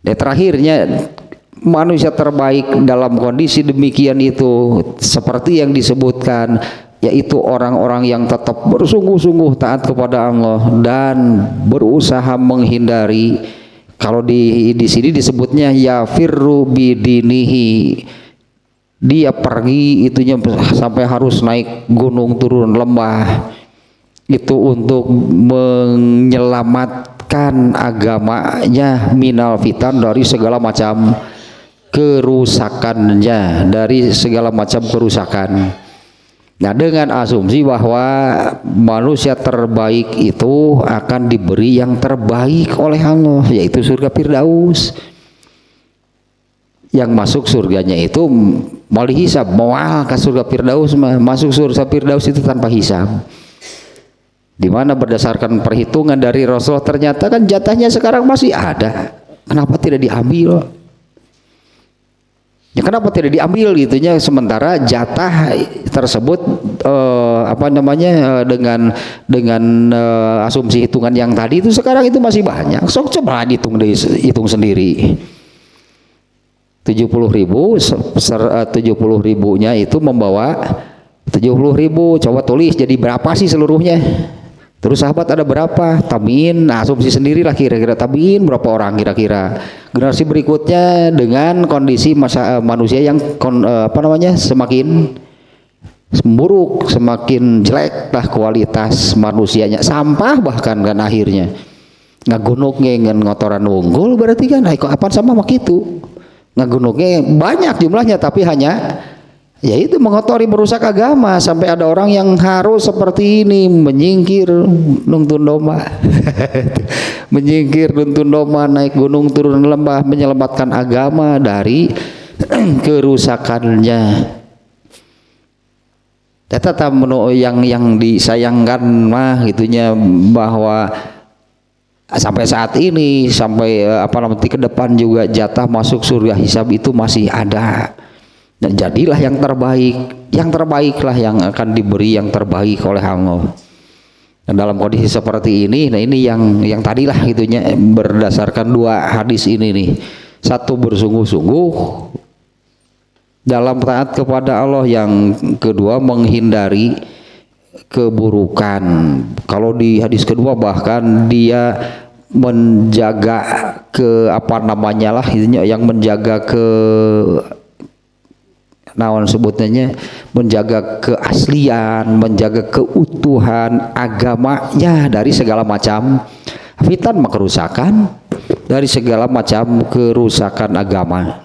Dan terakhirnya manusia terbaik dalam kondisi demikian itu seperti yang disebutkan, yaitu orang-orang yang tetap bersungguh-sungguh taat kepada Allah dan berusaha menghindari, kalau di sini disebutnya ya firru bidinihi, dia pergi itunya sampai harus naik gunung turun lembah itu untuk menyelamatkan agamanya minal fitan, dari segala macam kerusakannya, dari segala macam kerusakan. Nah, dengan asumsi bahwa manusia terbaik itu akan diberi yang terbaik oleh Allah, yaitu surga Firdaus. Yang masuk surganya itu melalui hisab, mau ke surga Firdaus, masuk surga Firdaus itu tanpa hisab. Dimana berdasarkan perhitungan dari Rasul, ternyata kan jatahnya sekarang masih ada, kenapa tidak diambil? Ya kenapa tidak diambil gitunya, sementara jatah tersebut dengan asumsi hitungan yang tadi itu sekarang itu masih banyak. Sok coba hitung sendiri. 70 ribunya itu membawa 70.000, coba tulis jadi berapa sih seluruhnya. Terus sahabat ada berapa, tabiin, nah asumsi sendirilah kira-kira tabiin berapa orang kira-kira. Generasi berikutnya dengan kondisi manusia yang semakin buruk, semakin jelek lah kualitas manusianya, sampah bahkan kan akhirnya ngagunuknya dengan ngotoran unggul, berarti kan apa sama makitu ngagunuknya banyak jumlahnya, tapi hanya yaitu mengotori, merusak agama, sampai ada orang yang harus seperti ini menyingkir nuntun domba menyingkir nuntun domba, naik gunung turun lembah, menyelamatkan agama dari kerusakannya. Tetap yang disayangkan mah gitunya, bahwa sampai saat ini, sampai ke depan juga jatah masuk surga hisab itu masih ada. Dan jadilah yang terbaiklah yang akan diberi yang terbaik oleh Allah. Dan dalam kondisi seperti ini, nah ini yang tadilah gitunya, berdasarkan dua hadis ini nih. Satu, bersungguh-sungguh dalam taat kepada Allah, yang kedua yang keburukan. Kalau di hadis kedua bahkan dia menjaga yang menjaga menjaga keaslian, menjaga keutuhan agamanya dari segala macam fitan, kerusakan, dari segala macam kerusakan agama.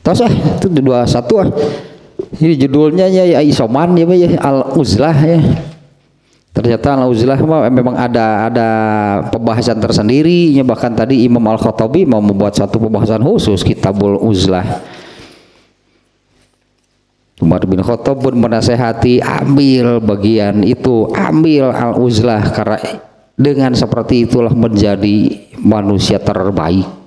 Terus itu 21 ini judulnya ya isoman ya Al-Uzlah ya. Ternyata Al-Uzlah memang ada pembahasan tersendiri, bahkan tadi Imam Al-Khattabi mau membuat satu pembahasan khusus Kitabul Uzlah. Umar bin Khattab pun menasehati, ambil bagian itu, ambil Al-Uzlah, karena dengan seperti itulah menjadi manusia terbaik.